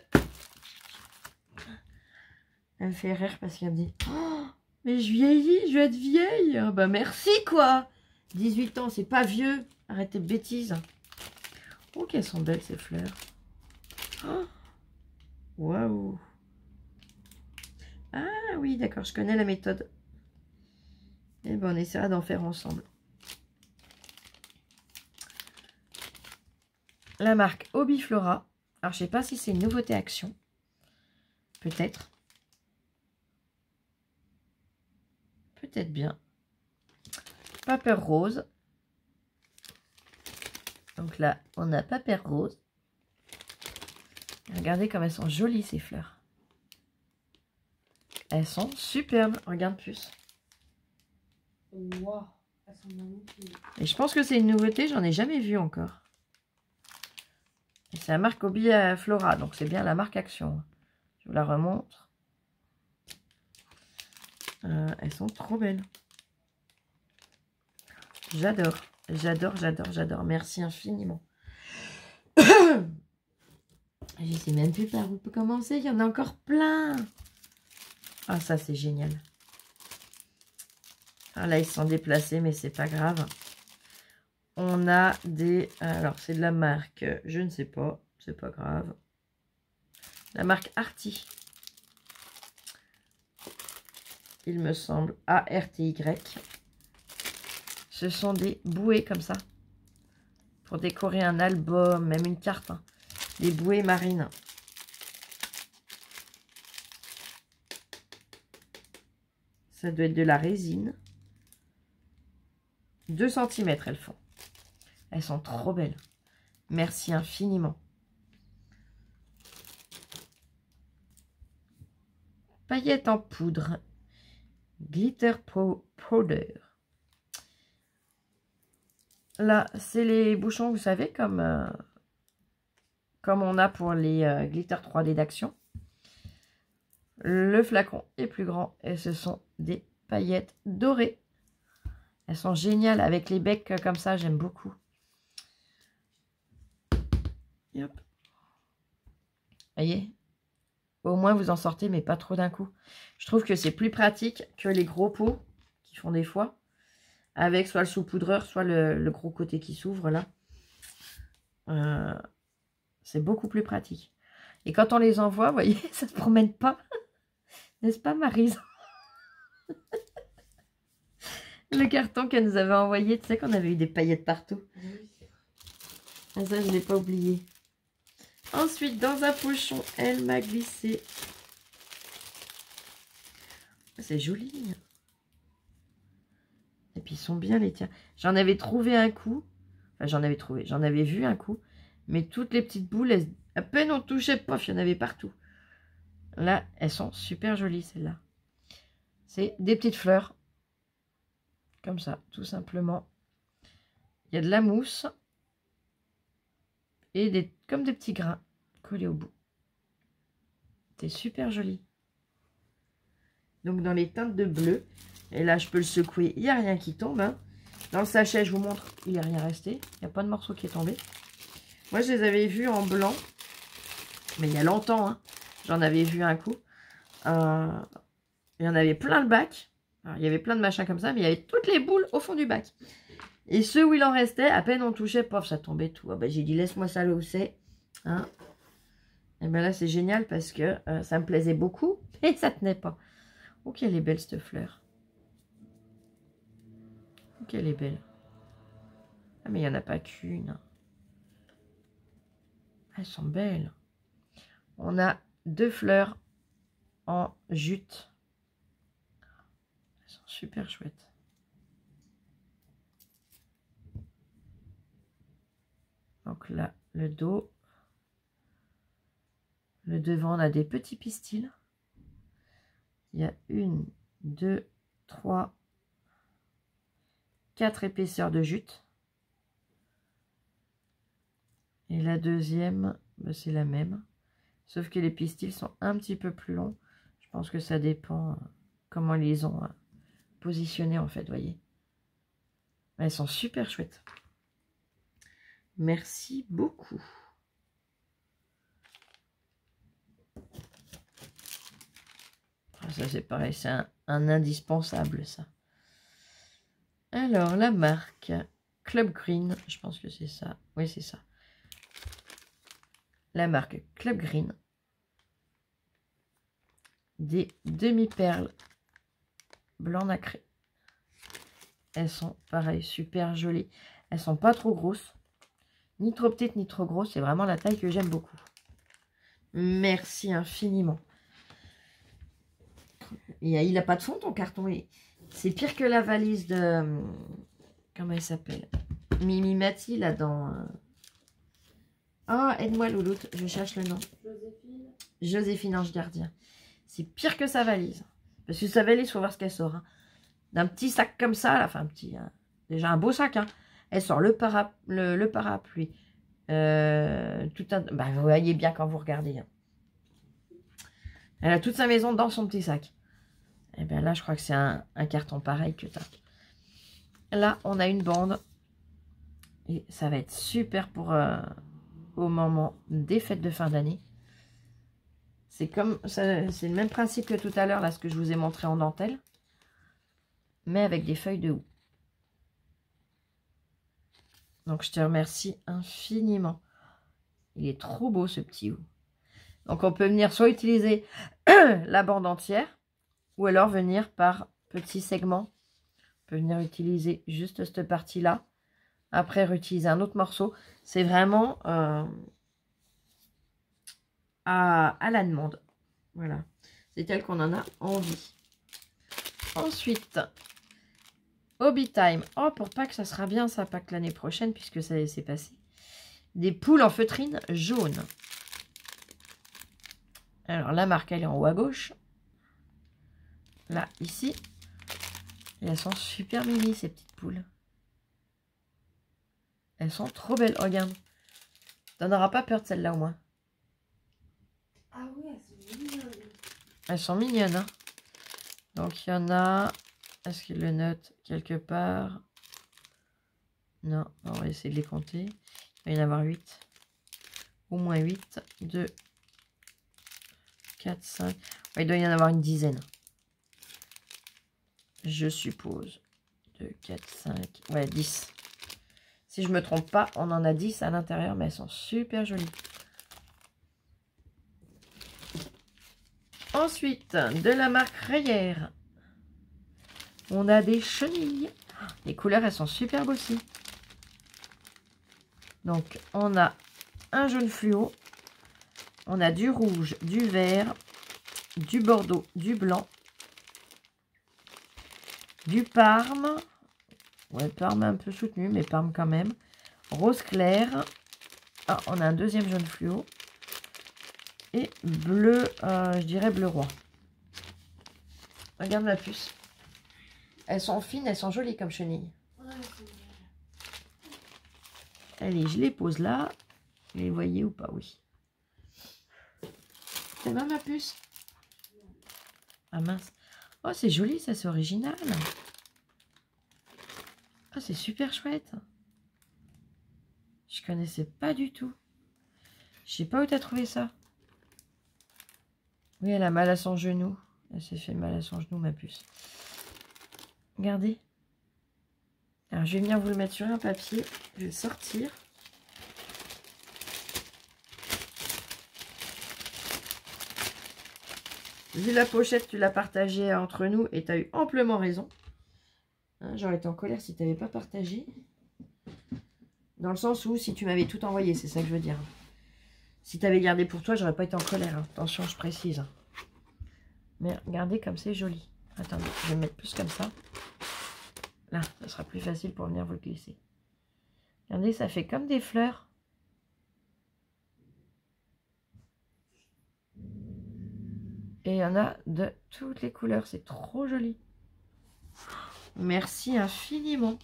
Elle me fait rire parce qu'elle me dit oh, mais je vieillis, je vais être vieille. Oh, bah merci quoi. 18 ans, c'est pas vieux. Arrêtez de bêtises. Oh, qu'elles sont belles ces fleurs. Waouh. Ah oui, d'accord, je connais la méthode. Et ben on essaiera d'en faire ensemble. La marque Hobbyflora. Alors, je sais pas si c'est une nouveauté Action. Peut-être. Peut-être bien. Paper rose. Donc là, on a paper rose. Regardez comme elles sont jolies ces fleurs. Elles sont superbes. Regarde plus. Wow, elles sont magnifiques. Et je pense que c'est une nouveauté. J'en ai jamais vu encore. C'est la marque Hobbyflora. Donc c'est bien la marque Action. Je vous la remontre. Elles sont trop belles. J'adore. J'adore, j'adore, j'adore. Merci infiniment. Je sais même plus par où peut commencer. Il y en a encore plein. Ah, ça, c'est génial. Ah, là, ils sont déplacés, mais c'est pas grave. On a des... Alors, c'est de la marque, je ne sais pas, c'est pas grave. La marque Arty. Il me semble. A-R-T-Y. Ce sont des bouées comme ça. Pour décorer un album, même une carte. Hein. Des bouées marines. Ça doit être de la résine. 2 cm elles font. Elles sont trop belles. Merci infiniment. Paillettes en poudre. Glitter powder. Là, c'est les bouchons, vous savez, comme on a pour les glitter 3D d'Action. Le flacon est plus grand et ce sont des paillettes dorées. Elles sont géniales avec les becs comme ça, j'aime beaucoup. Et hop. Voyez, au moins vous en sortez, mais pas trop d'un coup. Je trouve que c'est plus pratique que les gros pots qui font des fois. Avec soit le saupoudreur, soit le gros côté qui s'ouvre là. C'est beaucoup plus pratique. Et quand on les envoie, vous voyez, ça ne se promène pas. N'est-ce pas, Maryse? Le carton qu'elle nous avait envoyé, tu sais qu'on avait eu des paillettes partout. Ah, ça, je ne l'ai pas oublié. Ensuite, dans un pochon, elle m'a glissé. C'est joli. Et puis, ils sont bien les tiens. J'en avais trouvé un coup. Enfin, j'en avais vu un coup. Mais toutes les petites boules, à peine on touchait, pof, il y en avait partout. Là, elles sont super jolies, celles-là. C'est des petites fleurs. Comme ça, tout simplement. Il y a de la mousse. Et comme des petits grains collés au bout. C'est super joli. Donc, dans les teintes de bleu. Et là, je peux le secouer. Il n'y a rien qui tombe. Hein. Dans le sachet, je vous montre, il n'y a rien resté. Il n'y a pas de morceau qui est tombé. Moi, je les avais vus en blanc. Mais il y a longtemps. Hein. J'en avais vu un coup. Il y en avait plein le bac. Alors, il y avait plein de machins comme ça. Mais il y avait toutes les boules au fond du bac. Et ceux où il en restait, à peine on touchait, pof, ça tombait tout. Ah, bah, j'ai dit, laisse-moi ça là où c'est. Hein. Et bien là, c'est génial parce que ça me plaisait beaucoup. Et ça tenait pas. Oh, qu'elle est belle, cette fleur. Oh, qu'elle est belle. Ah, mais il n'y en a pas qu'une. Elles sont belles. On a 2 fleurs en jute. Elles sont super chouettes. Donc là, le dos. Le devant, on a des petits pistils. Il y a 1, 2, 3, 4 épaisseurs de jute. Et la deuxième, ben c'est la même. Sauf que les pistils sont un petit peu plus longs. Je pense que ça dépend comment ils les ont positionnés en fait, voyez. Elles sont super chouettes. Merci beaucoup. Ça c'est pareil, c'est un indispensable ça. Alors la marque Club Green, je pense que c'est ça. Oui, c'est ça. La marque Club Green. Des demi-perles blanc nacré. Elles sont pareil, super jolies. Elles sont pas trop grosses. Ni trop petites, ni trop grosses. C'est vraiment la taille que j'aime beaucoup. Merci infiniment. Et il n'a pas de fond ton carton. C'est pire que la valise de... Comment elle s'appelle? Mimi Mati là dans... Ah, aide-moi Louloute, je cherche le nom. Joséphine Ange Gardien. C'est pire que sa valise. Parce que sa valise, il faut voir ce qu'elle sort. Hein. D'un petit sac comme ça, là, enfin un petit... déjà un beau sac. Hein. Elle sort le parapluie. Tout un... Bah, vous voyez bien quand vous regardez. Hein. Elle a toute sa maison dans son petit sac. Et bien là, je crois que c'est un carton pareil que tu as. Là, on a une bande. Et ça va être super pour au moment des fêtes de fin d'année. C'est comme c'est le même principe que tout à l'heure, là, ce que je vous ai montré en dentelle. mais avec des feuilles de houx. Donc, je te remercie infiniment. Il est trop beau, ce petit houx. Donc, on peut venir soit utiliser la bande entière, ou alors venir par petits segments. On peut venir utiliser juste cette partie-là. Après, réutiliser un autre morceau. C'est vraiment à la demande. Voilà. C'est tel qu'on en a envie. Ensuite, Hobby Time. Oh, pour Pâques, ça sera bien ça, Pâques l'année prochaine, puisque ça s'est passé. Des poules en feutrine jaune. Alors, la marque, elle est en haut à gauche. Là, ici. Et elles sont super mimi, ces petites poules. Elles sont trop belles. Regarde. T'en auras pas peur de celle-là, au moins. Ah oui, elles sont mignonnes. Elles sont mignonnes, hein. Donc, il y en a... Est-ce qu'il le note quelque part? Non, on va essayer de les compter. Il va y en avoir 8. Au moins 8. 2, 4, 5. Il doit y en avoir une dizaine. Je suppose. 2, 4, 5. Ouais, 10. Si je ne me trompe pas, on en a 10 à l'intérieur, mais elles sont super jolies. Ensuite, de la marque Rayer. On a des chenilles. Les couleurs, elles sont superbes aussi. Donc, on a un jaune fluo. On a du rouge, du vert, du bordeaux, du blanc, du parme. Ouais, parme un peu soutenu, mais parme quand même. Rose clair. Ah, on a un deuxième jaune fluo. Et bleu, je dirais bleu roi. Regarde ma puce. Elles sont fines, elles sont jolies comme chenilles. Ouais, Allez, je les pose là. Vous les voyez ou pas? Oui. C'est bien ma puce? Ah mince. Oh, c'est joli, ça, c'est original. Ah, c'est super chouette. Je connaissais pas du tout. Je sais pas où tu as trouvé ça. Oui, elle a mal à son genou. Elle s'est fait mal à son genou, ma puce. Regardez. Alors, je vais venir vous le mettre sur un papier. Je vais le sortir. Vu la pochette, tu l'as partagée entre nous et tu as eu amplement raison. Hein, j'aurais été en colère si tu n'avais pas partagé. Dans le sens où si tu m'avais tout envoyé, c'est ça que je veux dire. Si tu avais gardé pour toi, j'aurais pas été en colère. Hein. Attention, je précise. Mais regardez comme c'est joli. Attendez, je vais me mettre plus comme ça. Là, ça sera plus facile pour venir vous le glisser. Regardez, ça fait comme des fleurs. Et il y en a de toutes les couleurs. C'est trop joli. Merci infiniment.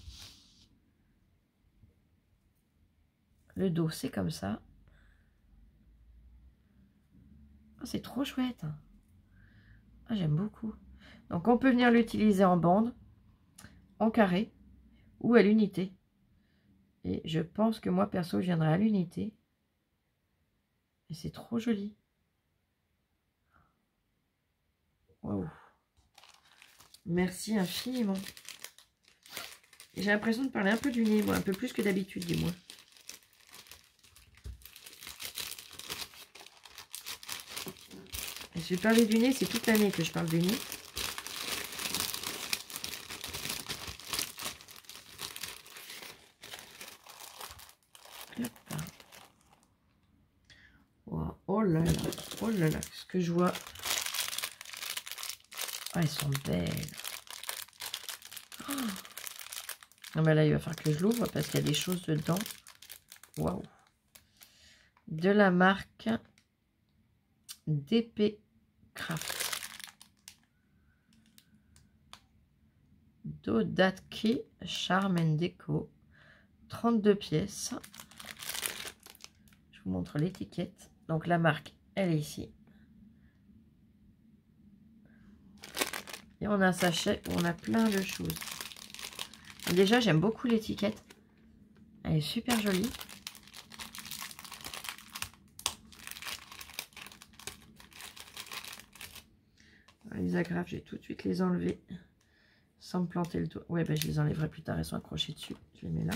Le dos, c'est comme ça. Oh, c'est trop chouette. Ah, j'aime beaucoup. Donc, on peut venir l'utiliser en bande, en carré ou à l'unité. Et je pense que moi, perso, je viendrai à l'unité. Et c'est trop joli. Waouh. Merci infiniment. J'ai l'impression de parler un peu du nez, moi. Un peu plus que d'habitude, du moins. Et je vais parler du nez, c'est toute l'année que je parle du nez. Wow. Oh là là, oh là là, ce que je vois. Ah, elles sont belles. Oh. Non, mais là, il va falloir que je l'ouvre parce qu'il y a des choses dedans. Waouh. De la marque DP Craft. Dodatki Charm and Déco. 32 pièces. Je vous montre l'étiquette. Donc la marque, elle est ici. Et on a un sachet où on a plein de choses. Déjà, j'aime beaucoup l'étiquette. Elle est super jolie. Les agrafes, je vais tout de suite les enlever. sans me planter le doigt. Ouais, ben, je les enlèverai plus tard, elles sont accrochées dessus. Je les mets là.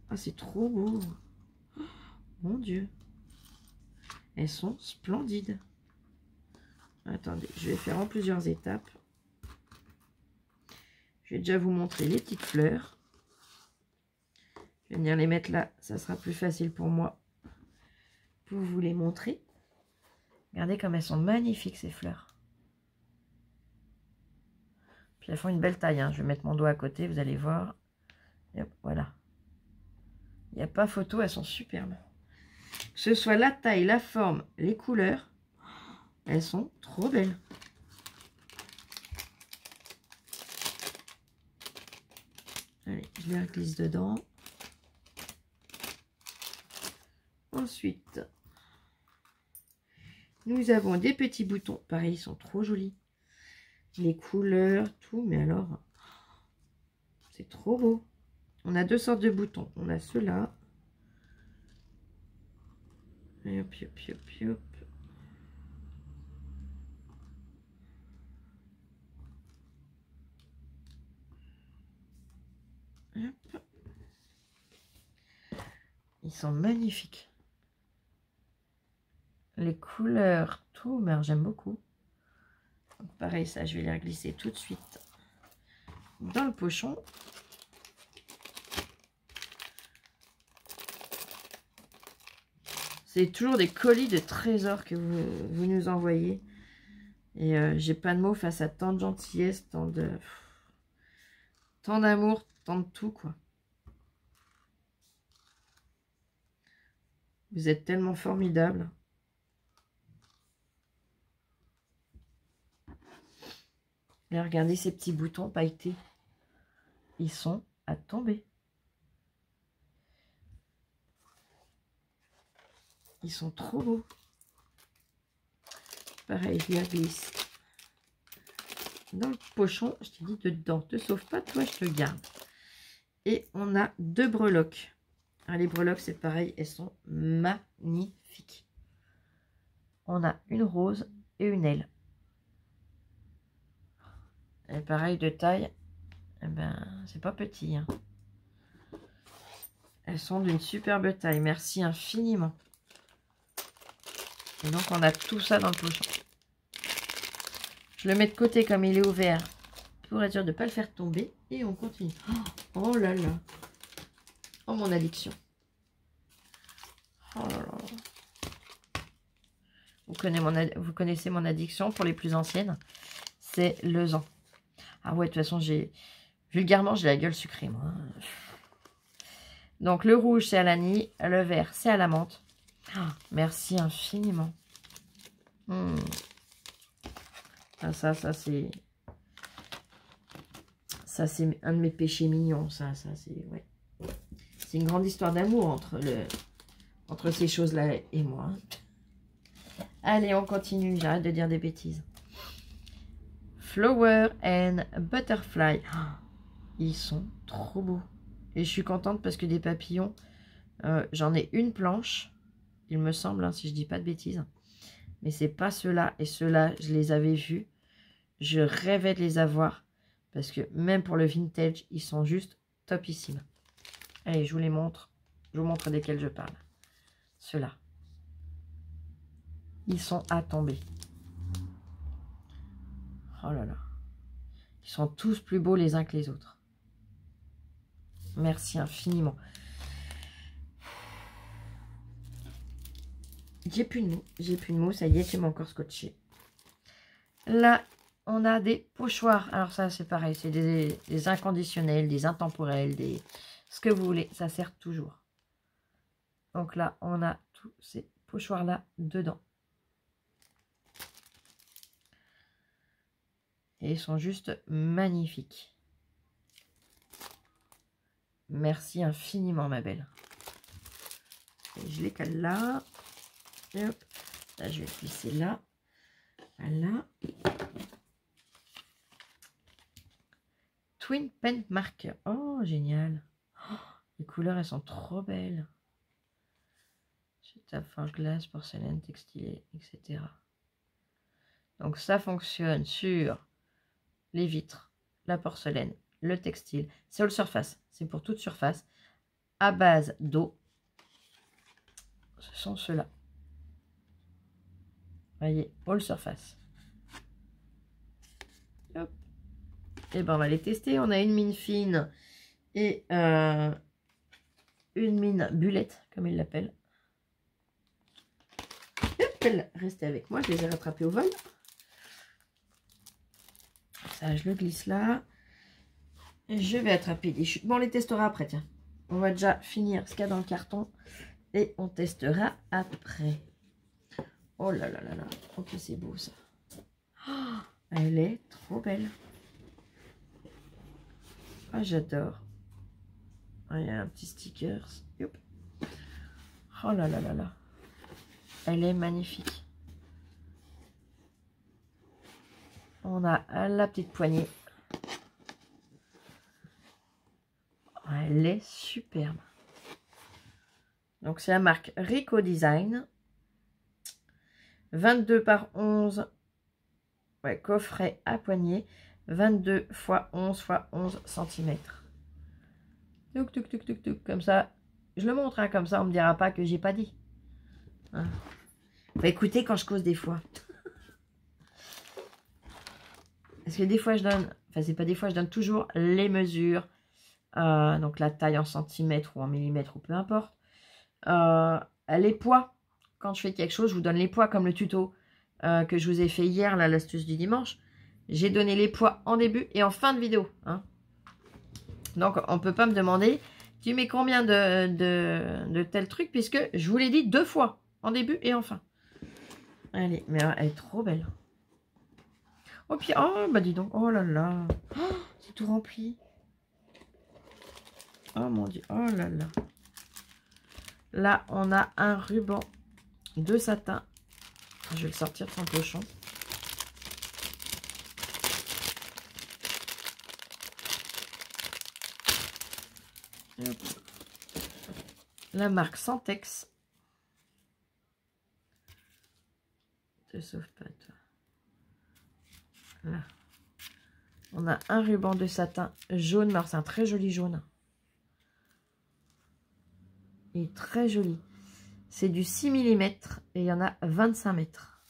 Ah, c'est trop beau. Oh, mon Dieu. Elles sont splendides. Attendez, je vais faire en plusieurs étapes. Je vais déjà vous montrer les petites fleurs. Je vais venir les mettre là, ça sera plus facile pour moi pour vous les montrer. Regardez comme elles sont magnifiques ces fleurs. Puis elles font une belle taille, hein. Je vais mettre mon doigt à côté, vous allez voir. Et hop, voilà. Il n'y a pas photo, elles sont superbes. Que ce soit la taille, la forme, les couleurs, elles sont trop belles. Allez, je les glisse dedans. Ensuite, nous avons des petits boutons. Pareil, ils sont trop jolis. Les couleurs, tout. Mais alors, c'est trop beau. On a deux sortes de boutons. On a ceux-là. Et hop, hop, hop, hop. Hop. Ils sont magnifiques. Les couleurs, tout, mais j'aime beaucoup. Donc, pareil, ça, je vais les glisser tout de suite dans le pochon. C'est toujours des colis de trésors que vous nous envoyez. Et j'ai pas de mots face à tant de gentillesse, tant d'amour, tant de tout, quoi. Vous êtes tellement formidables. Et regardez ces petits boutons pailletés. Ils sont à tomber. Ils sont trop beaux. Pareil, je les glisse dans le pochon. Je t'ai dit dedans. Te sauve pas, toi, je te garde. Et on a deux breloques. Alors, les breloques, c'est pareil. Elles sont magnifiques. On a une rose et une aile. Et pareil de taille. Eh ben, c'est pas petit, hein. Elles sont d'une superbe taille. Merci infiniment. Et donc, on a tout ça dans le pochon. Je le mets de côté comme il est ouvert pour être sûr de ne pas le faire tomber. Et on continue. Oh là là. Oh, mon addiction. Oh là là. Vous connaissez mon addiction pour les plus anciennes. C'est le zan. Ah ouais, de toute façon, vulgairement, j'ai la gueule sucrée, moi. Donc, le rouge, c'est à l'anis. Le vert, c'est à la menthe. Oh, merci infiniment. Ah, ça c'est un de mes péchés mignons. Ça c'est, ouais. C'est une grande histoire d'amour entre ces choses-là et moi. Allez, on continue. J'arrête de dire des bêtises. Flower and Butterfly. Oh, ils sont trop beaux. Et je suis contente parce que des papillons, j'en ai une planche, il me semble, hein, si je dis pas de bêtises. Mais c'est pas ceux-là. Et ceux-là, je les avais vus. Je rêvais de les avoir. Parce que même pour le vintage, ils sont juste topissimes. Allez, je vous les montre. Je vous montre desquels je parle. Ceux-là. Ils sont à tomber. Oh là là. Ils sont tous plus beaux les uns que les autres. Merci infiniment. J'ai plus de mots. J'ai plus de mots. Ça y est, tu m'as encore scotché. Là, on a des pochoirs. Alors ça, c'est pareil. C'est des inconditionnels, des intemporels, ce que vous voulez. Ça sert toujours. Donc là, on a tous ces pochoirs-là dedans. Et ils sont juste magnifiques. Merci infiniment, ma belle. Et je les cale là. Et hop. Là, je vais le glisser là. Voilà. Twin Pen Marker. Oh, génial. Oh, les couleurs, elles sont trop belles. Tape, forge glace, porcelaine, textile, etc. Donc ça fonctionne sur les vitres, la porcelaine, le textile. C'est all surface, c'est pour toute surface. À base d'eau. Ce sont ceux-là. Voyez, all surface. Hop. Et ben on va les tester. On a une mine fine et une mine bullette, comme ils l'appellent. Restez avec moi, je les ai rattrapés au vol. Ça, je le glisse là. Et je vais attraper des chutes. Bon, on les testera après, tiens. On va déjà finir ce qu'il y a dans le carton. Et on testera après. Oh là là là là. Oh que c'est beau ça. Oh, elle est trop belle. Ah, j'adore. Ah, il y a un petit sticker. Yop. Oh là là là là. Elle est magnifique. On a la petite poignée. Elle est superbe. Donc c'est la marque Rico Design. 22 par 11. Ouais, coffret à poignée. 22 x 11 x 11 cm. Touc, touc, touc, touc, touc. Comme ça. Je le montre, hein, comme ça on me dira pas que j'ai pas dit. Hein. Faut écouter quand je cause des fois. Parce que des fois je donne, enfin c'est pas des fois, je donne toujours les mesures. Donc la taille en centimètres ou en millimètres ou peu importe. Les poids. Quand je fais quelque chose, je vous donne les poids comme le tuto que je vous ai fait hier, là, l'astuce du dimanche. J'ai donné les poids en début et en fin de vidéo. Hein. Donc on ne peut pas me demander, tu mets combien de tel truc, puisque je vous l'ai dit 2 fois, en début et en fin. Allez, mais elle est trop belle. Oh, puis, oh, bah dis donc, oh là là. Oh, c'est tout rempli. Oh mon Dieu, oh là là. Là, on a un ruban de satin. Je vais le sortir de son pochon. La marque Santex. Te sauve pas, toi. Là. On a un ruban de satin jaune. C'est un très joli jaune. Il est très joli. C'est du 6 mm et il y en a 25 mètres.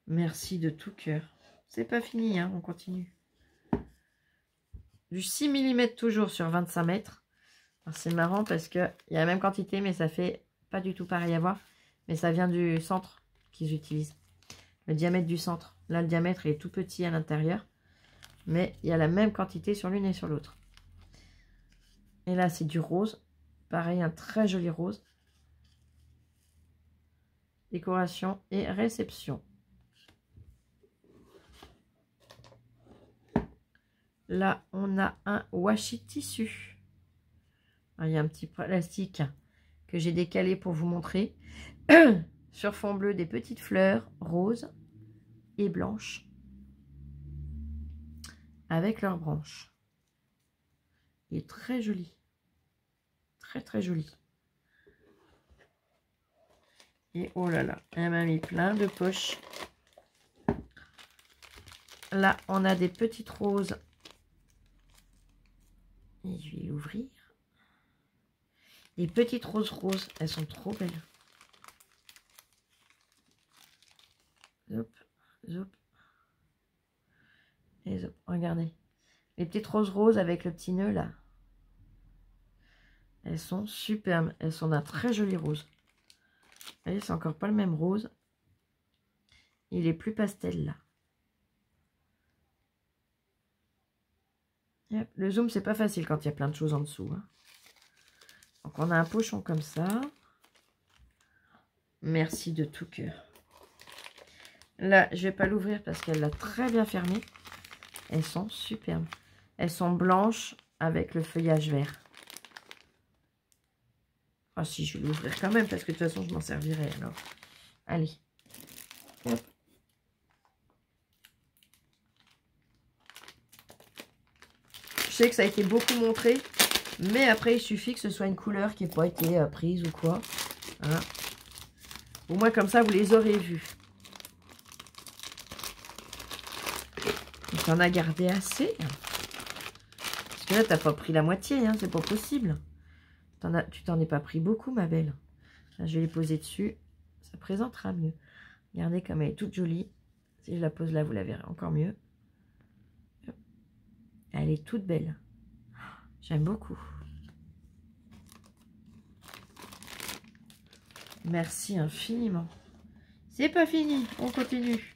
Merci de tout cœur. C'est pas fini, hein, on continue. Du 6 mm toujours sur 25 mètres. C'est marrant parce qu'il y a la même quantité, mais ça fait pas du tout pareil à voir. Mais ça vient du centre qu'ils utilisent. Le diamètre du centre. Là, le diamètre est tout petit à l'intérieur. Mais il y a la même quantité sur l'une et sur l'autre. Et là, c'est du rose. Pareil, un très joli rose. Décoration et réception. Là, on a un washi tissu. Il y a un petit plastique que j'ai décalé pour vous montrer. Sur fond bleu, des petites fleurs roses et blanches avec leurs branches. Il est très joli. Très, très joli. Et oh là là, elle m'a mis plein de poches. Là, on a des petites roses. Et je vais l'ouvrir. Les petites roses roses, elles sont trop belles. Zop, zop. Et zop, regardez. Les petites roses roses avec le petit nœud là. Elles sont superbes. Elles sont d'un très joli rose. Vous voyez, c'est encore pas le même rose. Il est plus pastel là. Yep. Le zoom, c'est pas facile quand il y a plein de choses en dessous. Hein. Donc, on a un pochon comme ça. Merci de tout cœur. Là, je vais pas l'ouvrir parce qu'elle l'a très bien fermé. Elles sont superbes. Elles sont blanches avec le feuillage vert. Ah si, je vais l'ouvrir quand même parce que de toute façon, je m'en servirai alors. Allez. Hop. Je sais que ça a été beaucoup montré, mais après, il suffit que ce soit une couleur qui n'ait pas été prise ou quoi. Hein. Au moins, comme ça, vous les aurez vus. t'en as gardé assez. Parce que là, t'as pas pris la moitié, hein, c'est pas possible. Tu t'en es pas pris beaucoup, ma belle. Là, je vais les poser dessus. Ça présentera mieux. Regardez comme elle est toute jolie. Si je la pose là, vous la verrez encore mieux. Elle est toute belle. J'aime beaucoup. Merci infiniment. C'est pas fini, on continue.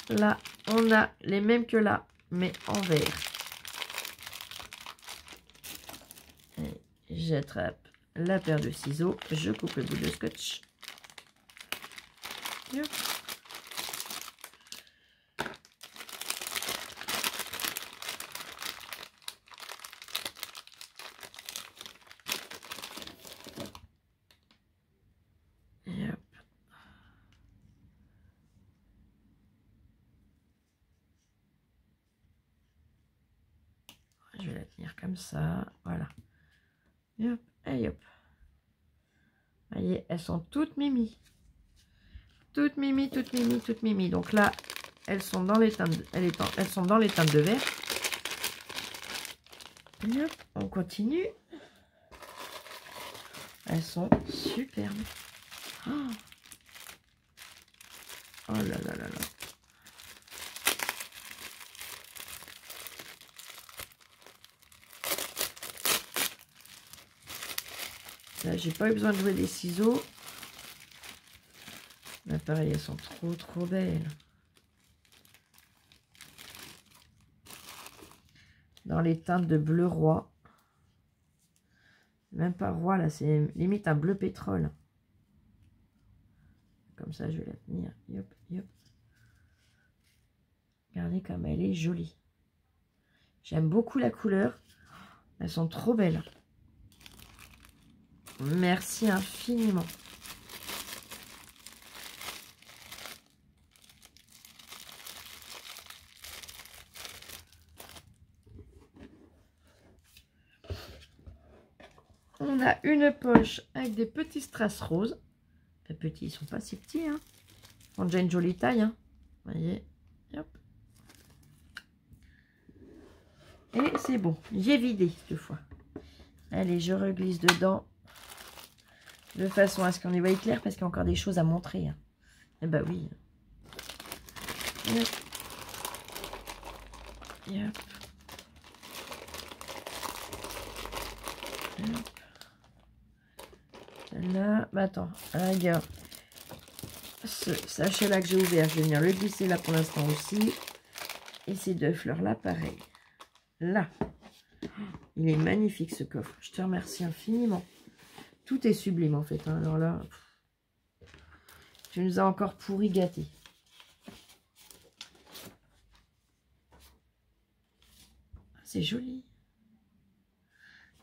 Là, on a les mêmes que là, mais en vert. J'attrape la paire de ciseaux, je coupe le bout de scotch. Yep. Yep. Je vais la tenir comme ça, voilà. Hop, et hop. Vous voyez, elles sont toutes mimi. Toutes mimi, toutes mimi, toutes mimi. Donc là, elles sont dans les teintes de vert. Et hop, on continue. Elles sont superbes. Oh, oh là là là là. Là, j'ai pas eu besoin de jouer des ciseaux. Là, pareil, elles sont trop belles. Dans les teintes de bleu roi. Même pas roi, là, c'est limite un bleu pétrole. Comme ça, je vais la tenir. Yop, yop. Regardez comme elle est jolie. J'aime beaucoup la couleur. Elles sont trop belles. Merci infiniment. On a une poche avec des petits strass roses. Les petits, ils sont pas si petits. Hein. Ils ont déjà une jolie taille. Hein. Vous voyez. Hop. Et c'est bon. J'ai vidé cette fois. Allez, je reglisse dedans. De façon à ce qu'on y voie clair. Parce qu'il y a encore des choses à montrer. Hein. Eh ben oui. Hop. Hop. Hop. Là, bah attends, regarde. Ce sachet là que j'ai ouvert, je vais venir le glisser là pour l'instant aussi. Et ces deux fleurs là, pareil. Là. Il est magnifique ce coffre. Je te remercie infiniment. Tout est sublime en fait. Hein. Alors là, tu nous as encore pourri gâté. C'est joli.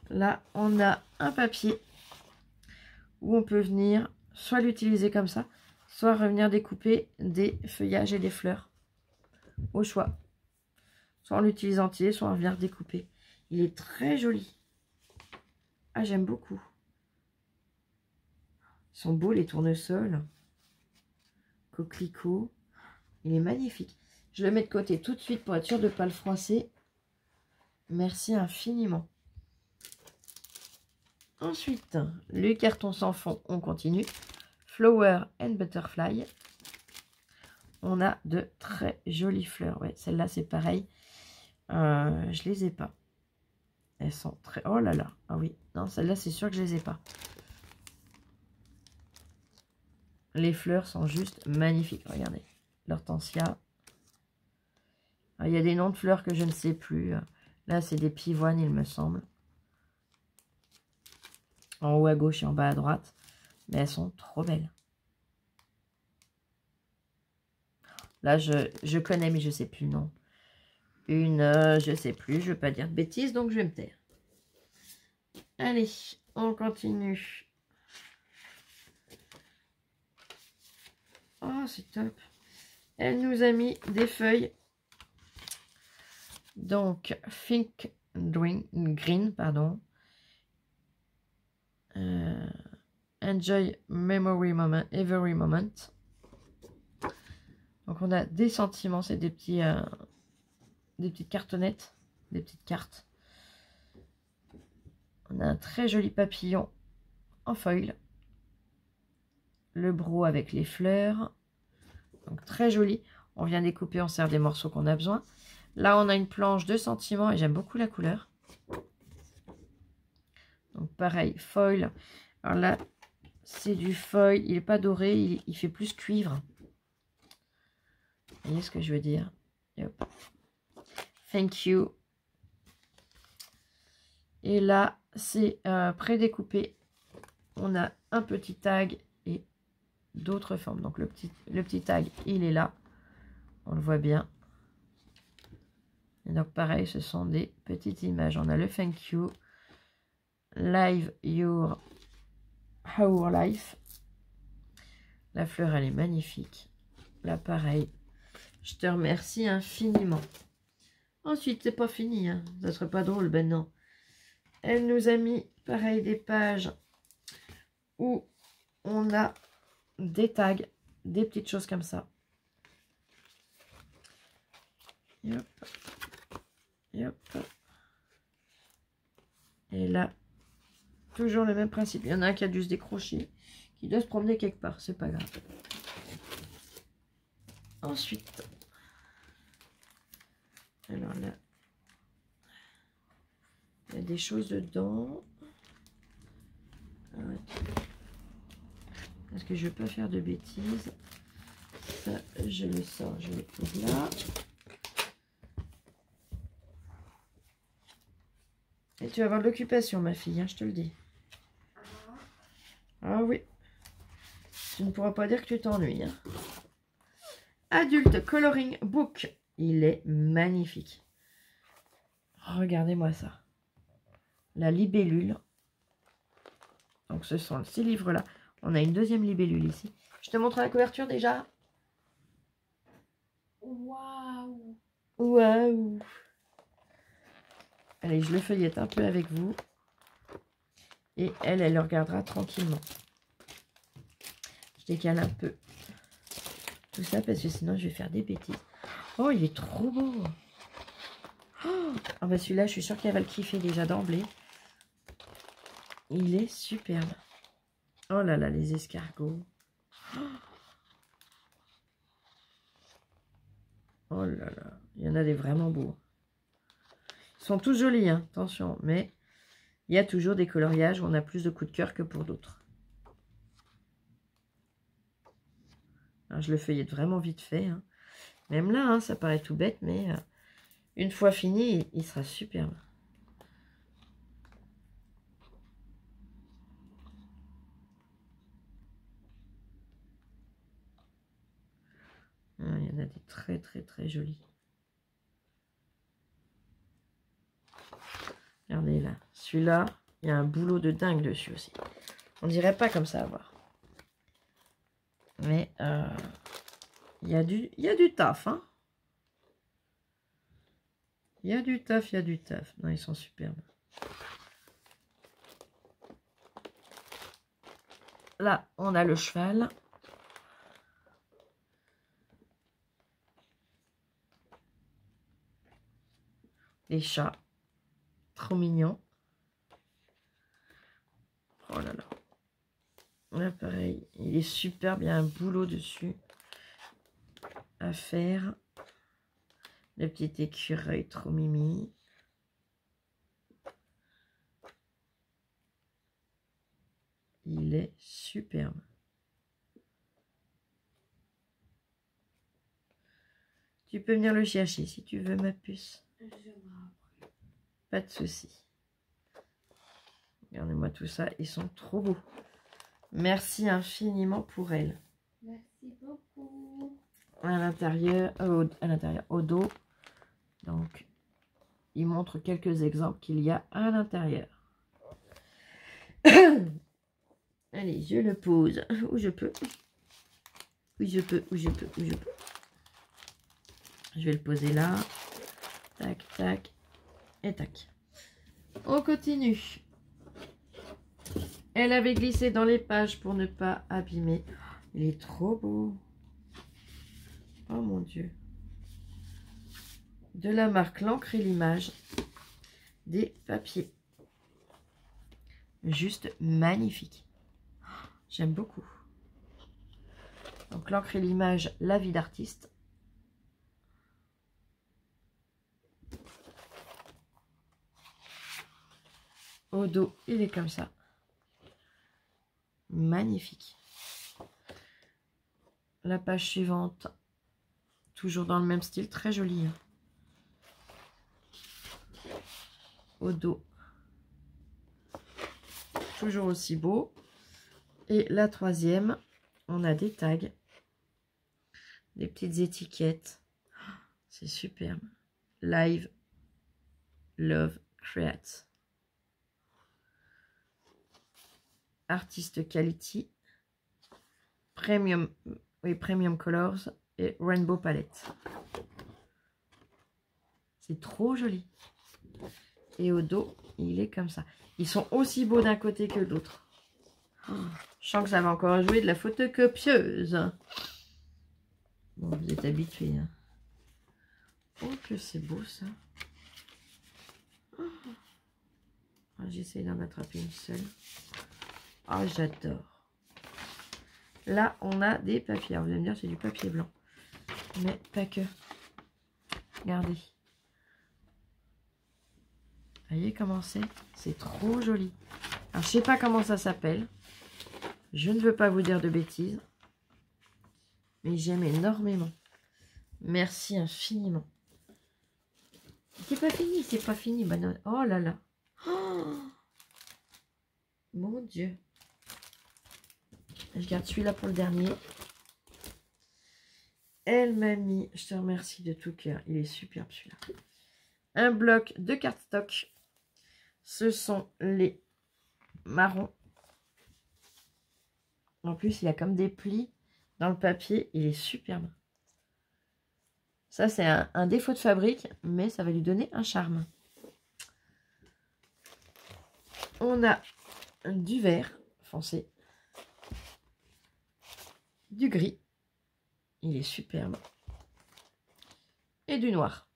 Là, on a un papier où on peut venir soit l'utiliser comme ça, soit revenir découper des feuillages et des fleurs. Au choix. Soit on l'utilise entier, soit on vient découper. Il est très joli. Ah, j'aime beaucoup. Ils sont beaux les tournesols. Coquelicot. Il est magnifique. Je le mets de côté tout de suite pour être sûr de ne pas le froisser. Merci infiniment. Ensuite, le carton sans fond, on continue. Flower and Butterfly. On a de très jolies fleurs. Ouais, celle-là, c'est pareil. Je les ai pas. Elles sont très... Oh là là. Ah oui. Non, celle-là, c'est sûr que je les ai pas. Les fleurs sont juste magnifiques. Regardez. L'hortensia. Il y a des noms de fleurs que je ne sais plus. Là, c'est des pivoines, il me semble. En haut à gauche et en bas à droite. Mais elles sont trop belles. Là, je connais, mais je ne sais plus le nom. Je ne sais plus. Je ne veux pas dire de bêtises, donc je vais me taire. Allez, on continue. Oh, c'est top. Elle nous a mis des feuilles. Donc, Think Green, pardon. Enjoy memory moment, every moment. Donc on a des sentiments, c'est des petites cartonnettes, des petites cartes. On a un très joli papillon en foil. Le bro avec les fleurs. Donc très joli. On vient découper, on sert des morceaux qu'on a besoin. Là, on a une planche de sentiments et j'aime beaucoup la couleur. Donc pareil, foil. Alors là, c'est du foil. Il n'est pas doré, il fait plus cuivre. Vous voyez ce que je veux dire? Et hop. Thank you. Et là, c'est pré-découpé. On a un petit tag et d'autres formes. Donc le petit tag, il est là. On le voit bien. Et donc pareil, ce sont des petites images. On a le thank you. Live your our life. La fleur, elle est magnifique. Là, pareil. Je te remercie infiniment. Ensuite, c'est pas fini. Hein. Ça serait pas drôle, ben non. Elle nous a mis, pareil, des pages où on a des tags, des petites choses comme ça. Et hop. Et hop. Et là, toujours le même principe. Il y en a un qui a dû se décrocher, qui doit se promener quelque part. C'est pas grave. Ensuite, alors là, il y a des choses dedans. Parce que je ne veux pas faire de bêtises. Ça, je le sors, je le pose là. Et tu vas avoir de l'occupation, ma fille, hein, je te le dis. Ah oui. Tu ne pourras pas dire que tu t'ennuies. Hein. Adulte Coloring Book. Il est magnifique. Regardez-moi ça. La libellule. Donc ce sont ces livres-là. On a une deuxième libellule ici. Je te montre la couverture déjà. Waouh! Waouh! Allez, je le feuillette un peu avec vous. Et elle le regardera tranquillement. Je décale un peu tout ça parce que sinon je vais faire des bêtises. Oh, il est trop beau! Oh, ah bah celui-là, je suis sûre qu'elle va le kiffer déjà d'emblée. Il est superbe. Oh là là, les escargots. Oh là là, il y en a des vraiment beaux. Ils sont tous jolis, hein, attention, mais il y a toujours des coloriages où on a plus de coups de cœur que pour d'autres. Je le feuillette vraiment vite fait. Hein. Même là, hein, ça paraît tout bête, mais une fois fini, il sera superbe. Il y en a des très très très jolis. Regardez là, celui-là, il y a un boulot de dingue dessus aussi. On dirait pas comme ça à voir. Mais il y a du taf, hein. Il y a du taf, il y a du taf. Non, ils sont superbes. Là, on a le cheval. Les chats. Trop mignons. Oh là là. Là, pareil. Il est superbe. Il y a un boulot dessus à faire. Le petit écureuil trop mimi. Il est superbe. Tu peux venir le chercher si tu veux, ma puce. Pas de souci. Regardez-moi tout ça. Ils sont trop beaux. Merci infiniment pour elle. Merci beaucoup. À l'intérieur, au dos. Donc, il montre quelques exemples qu'il y a à l'intérieur. Allez, je le pose où je peux. Où je peux. Je vais le poser là. Tac, tac. Et tac. On continue. Elle avait glissé dans les pages pour ne pas abîmer. Il est trop beau. Oh mon Dieu. De la marque L'Encre et l'Image. Des papiers. Juste magnifique. J'aime beaucoup. Donc L'Encre et l'Image, La vie d'artiste. Au dos, il est comme ça. Magnifique. La page suivante, toujours dans le même style, très joli. Hein. Au dos, toujours aussi beau. Et la troisième, on a des tags, des petites étiquettes. C'est superbe. Live, Love, Create. Artist Quality, Premium, oui, Premium Colors et Rainbow Palette. C'est trop joli. Et au dos, il est comme ça. Ils sont aussi beaux d'un côté que de l'autre. Oh, je sens que ça va encore jouer de la photocopieuse. Bon, vous êtes habitués. Hein. Oh, que c'est beau ça. Oh. J'essaie d'en attraper une seule. Ah, oh, j'adore. Là, on a des papiers. Alors, vous allez me dire, c'est du papier blanc. Mais pas que. Regardez. Vous voyez comment c'est? C'est trop joli. Alors, je sais pas comment ça s'appelle. Je ne veux pas vous dire de bêtises. Mais j'aime énormément. Merci infiniment. C'est pas fini, c'est pas fini. Bah non. Oh là là. Oh, mon Dieu. Je garde celui-là pour le dernier. Elle m'a mis, je te remercie de tout cœur. Il est superbe celui-là. Un bloc de cardstock. Ce sont les marrons. En plus, il y a comme des plis dans le papier. Il est superbe. Ça, c'est un défaut de fabrique, mais ça va lui donner un charme. On a du vert foncé. Du gris, il est superbe, et du noir.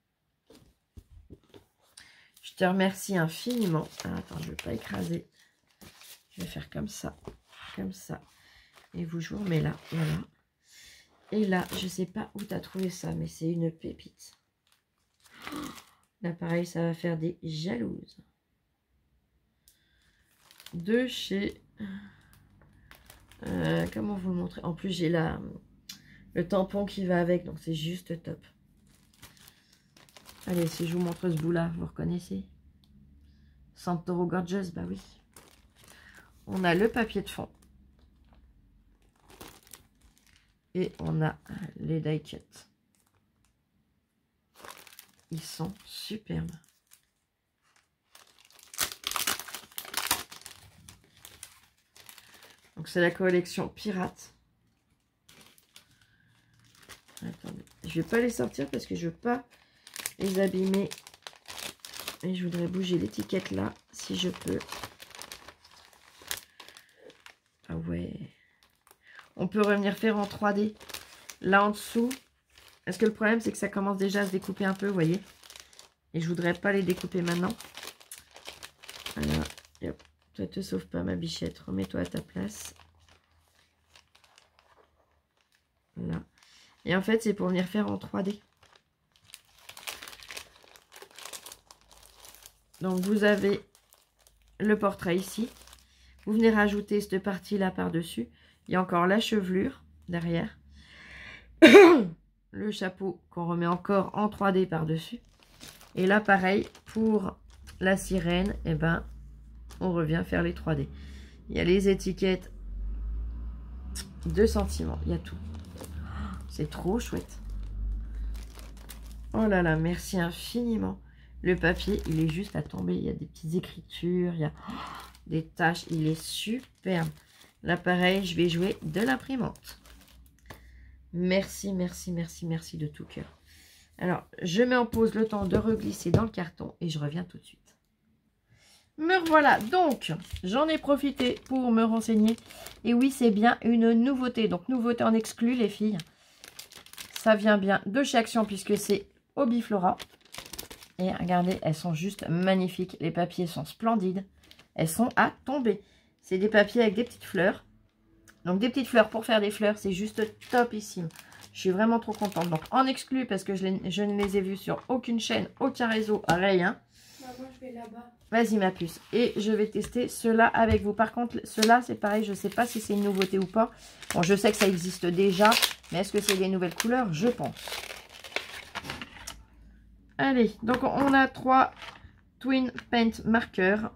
Je te remercie infiniment. Ah, attends, je ne vais pas écraser. Je vais faire comme ça, et vous, je vous remets là, voilà. Et là, je ne sais pas où tu as trouvé ça, mais c'est une pépite. Là, pareil, ça va faire des jalouses. De chez... comment vous le montrer? En plus, j'ai le tampon qui va avec, donc c'est juste top. Allez, si je vous montre ce bout-là, vous reconnaissez? Santoro Gorgeous, bah oui. On a le papier de fond. Et on a les die cuts. Ils sont superbes. Donc c'est la collection Pirate. Attendez, je vais pas les sortir parce que je veux pas les abîmer. Et je voudrais bouger l'étiquette là, si je peux. Ah ouais. On peut revenir faire en 3D. Là en dessous. Est-ce que le problème c'est que ça commence déjà à se découper un peu, vous voyez? Et je voudrais pas les découper maintenant. Alors, hop. Toi, te sauve pas, ma bichette. Remets-toi à ta place. Là. Et en fait, c'est pour venir faire en 3D. Donc, vous avez le portrait ici. Vous venez rajouter cette partie-là par-dessus. Il y a encore la chevelure derrière. Le chapeau qu'on remet encore en 3D par-dessus. Et là, pareil, pour la sirène, eh ben, on revient faire les 3D. Il y a les étiquettes de sentiments. Il y a tout. C'est trop chouette. Oh là là, merci infiniment. Le papier, il est juste à tomber. Il y a des petites écritures. Il y a des taches. Il est superbe. Là, pareil, je vais jouer de l'imprimante. Merci, merci, merci, merci de tout cœur. Alors, je mets en pause le temps de reglisser dans le carton et je reviens tout de suite. Me revoilà. Donc, j'en ai profité pour me renseigner. Et oui, c'est bien une nouveauté. Donc, nouveauté en exclu, les filles. ça vient bien de chez Action puisque c'est Hobbyflora. Et regardez, elles sont juste magnifiques. Les papiers sont splendides. Elles sont à tomber. C'est des papiers avec des petites fleurs. Donc des petites fleurs pour faire des fleurs, c'est juste topissime. Je suis vraiment trop contente. Donc en exclu, parce que je ne les ai vus sur aucune chaîne, aucun réseau, rien. Moi, je vais là-bas. Vas-y ma puce. Et je vais tester ceux-là avec vous. Par contre, ceux-là, c'est pareil. Je ne sais pas si c'est une nouveauté ou pas. Bon, je sais que ça existe déjà. Mais est-ce que c'est des nouvelles couleurs? Je pense. Allez, donc on a 3 Twin Paint marqueurs.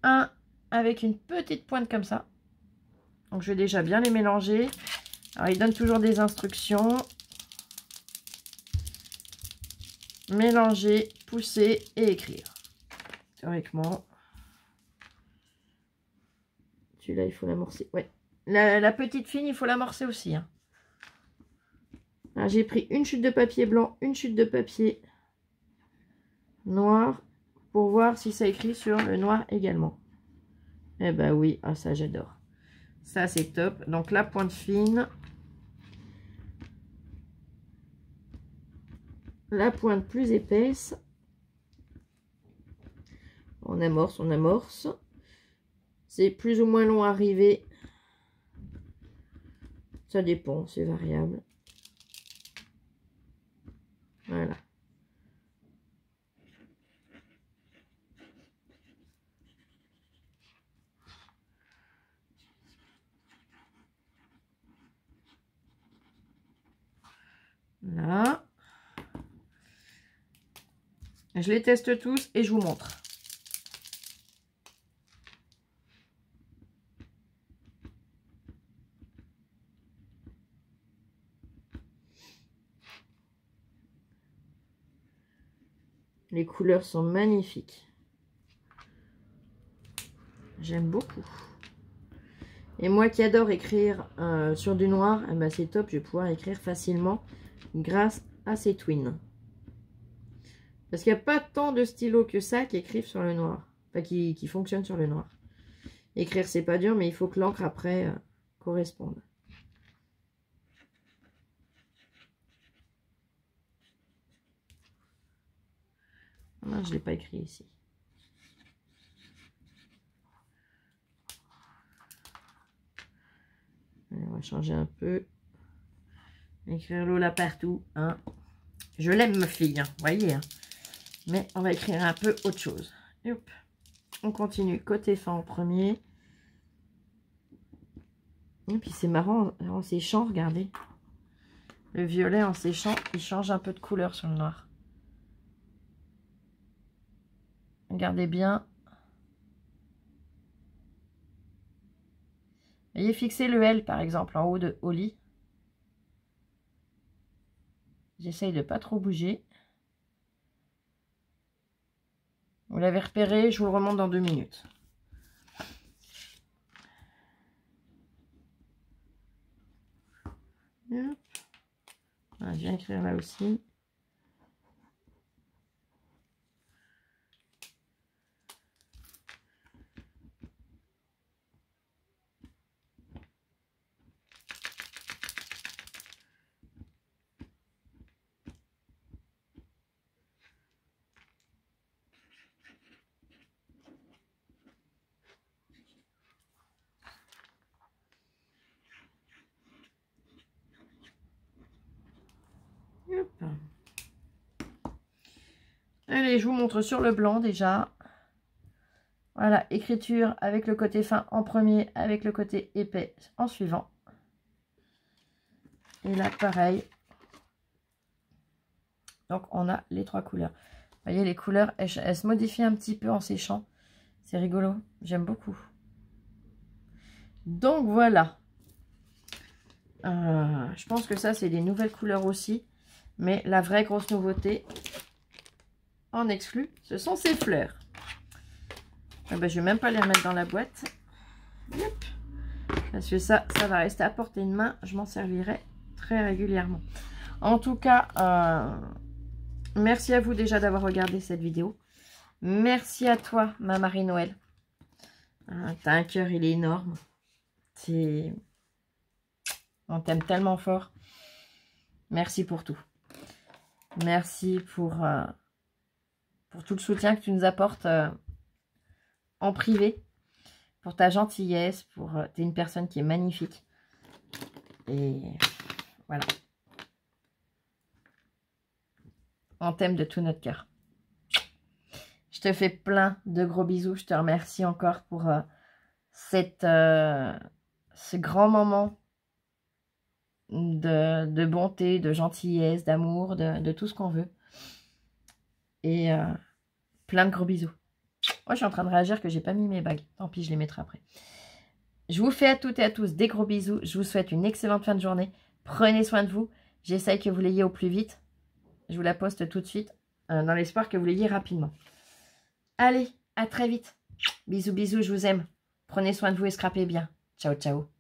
Un avec une petite pointe comme ça. Donc je vais déjà bien les mélanger. Alors il donne toujours des instructions. Mélanger, pousser et écrire. Théoriquement. Celui-là, il faut l'amorcer. Ouais. La petite fine, il faut l'amorcer aussi. Hein. J'ai pris une chute de papier blanc, une chute de papier noir pour voir si ça écrit sur le noir également. Eh ben oui, ah, ça j'adore. Ça c'est top. Donc la pointe fine. La pointe plus épaisse. On amorce, on amorce. C'est plus ou moins long à arriver. Ça dépend, c'est variable. Voilà. Là. Je les teste tous et je vous montre. Les couleurs sont magnifiques. J'aime beaucoup. Et moi qui adore écrire sur du noir, eh ben c'est top, je vais pouvoir écrire facilement grâce à ces twins. Parce qu'il n'y a pas tant de stylos que ça qui écrivent sur le noir. Enfin, qui fonctionnent sur le noir. Écrire, c'est pas dur, mais il faut que l'encre après corresponde. Non, je ne l'ai pas écrit ici. Allez, on va changer un peu. Écrire Lola partout. Hein. Je l'aime, ma fille. Hein, vous voyez. Hein. Mais on va écrire un peu autre chose. Et hop. On continue. Côté fin en premier. Et puis c'est marrant. En séchant, regardez. Le violet en séchant, il change un peu de couleur sur le noir. Regardez bien. Veuillez fixer le L, par exemple, en haut de Oli. J'essaye de ne pas trop bouger. Vous l'avez repéré, je vous le remonte dans 2 minutes. Hop. Ah, je viens écrire là aussi. Hop. Allez, je vous montre sur le blanc déjà. Voilà, écriture avec le côté fin en premier, avec le côté épais en suivant. Et là, pareil. Donc, on a les 3 couleurs. Vous voyez, les couleurs, elles se modifient un petit peu en séchant. C'est rigolo. J'aime beaucoup. Donc, voilà. Je pense que ça, c'est des nouvelles couleurs aussi. Mais la vraie grosse nouveauté, en exclu, ce sont ces fleurs. Ah ben, je ne vais même pas les remettre dans la boîte. Yep. Parce que ça va rester à portée de main. Je m'en servirai très régulièrement. En tout cas, merci à vous déjà d'avoir regardé cette vidéo. Merci à toi, ma Marie-Noël. T'as un cœur, il est énorme. On t'aime tellement fort. Merci pour tout. Merci pour tout le soutien que tu nous apportes en privé. Pour ta gentillesse. T'es une personne qui est magnifique. Et voilà. On t'aime de tout notre cœur. Je te fais plein de gros bisous. Je te remercie encore pour ce grand moment de bonté, de gentillesse, d'amour, de tout ce qu'on veut. Et plein de gros bisous. Moi, je suis en train de réagir que j'ai pas mis mes bagues. Tant pis, je les mettrai après. Je vous fais à toutes et à tous des gros bisous. Je vous souhaite une excellente fin de journée. Prenez soin de vous. J'essaye que vous l'ayez au plus vite. Je vous la poste tout de suite dans l'espoir que vous l'ayez rapidement. Allez, à très vite. Bisous, bisous, je vous aime. Prenez soin de vous et scrapez bien. Ciao, ciao.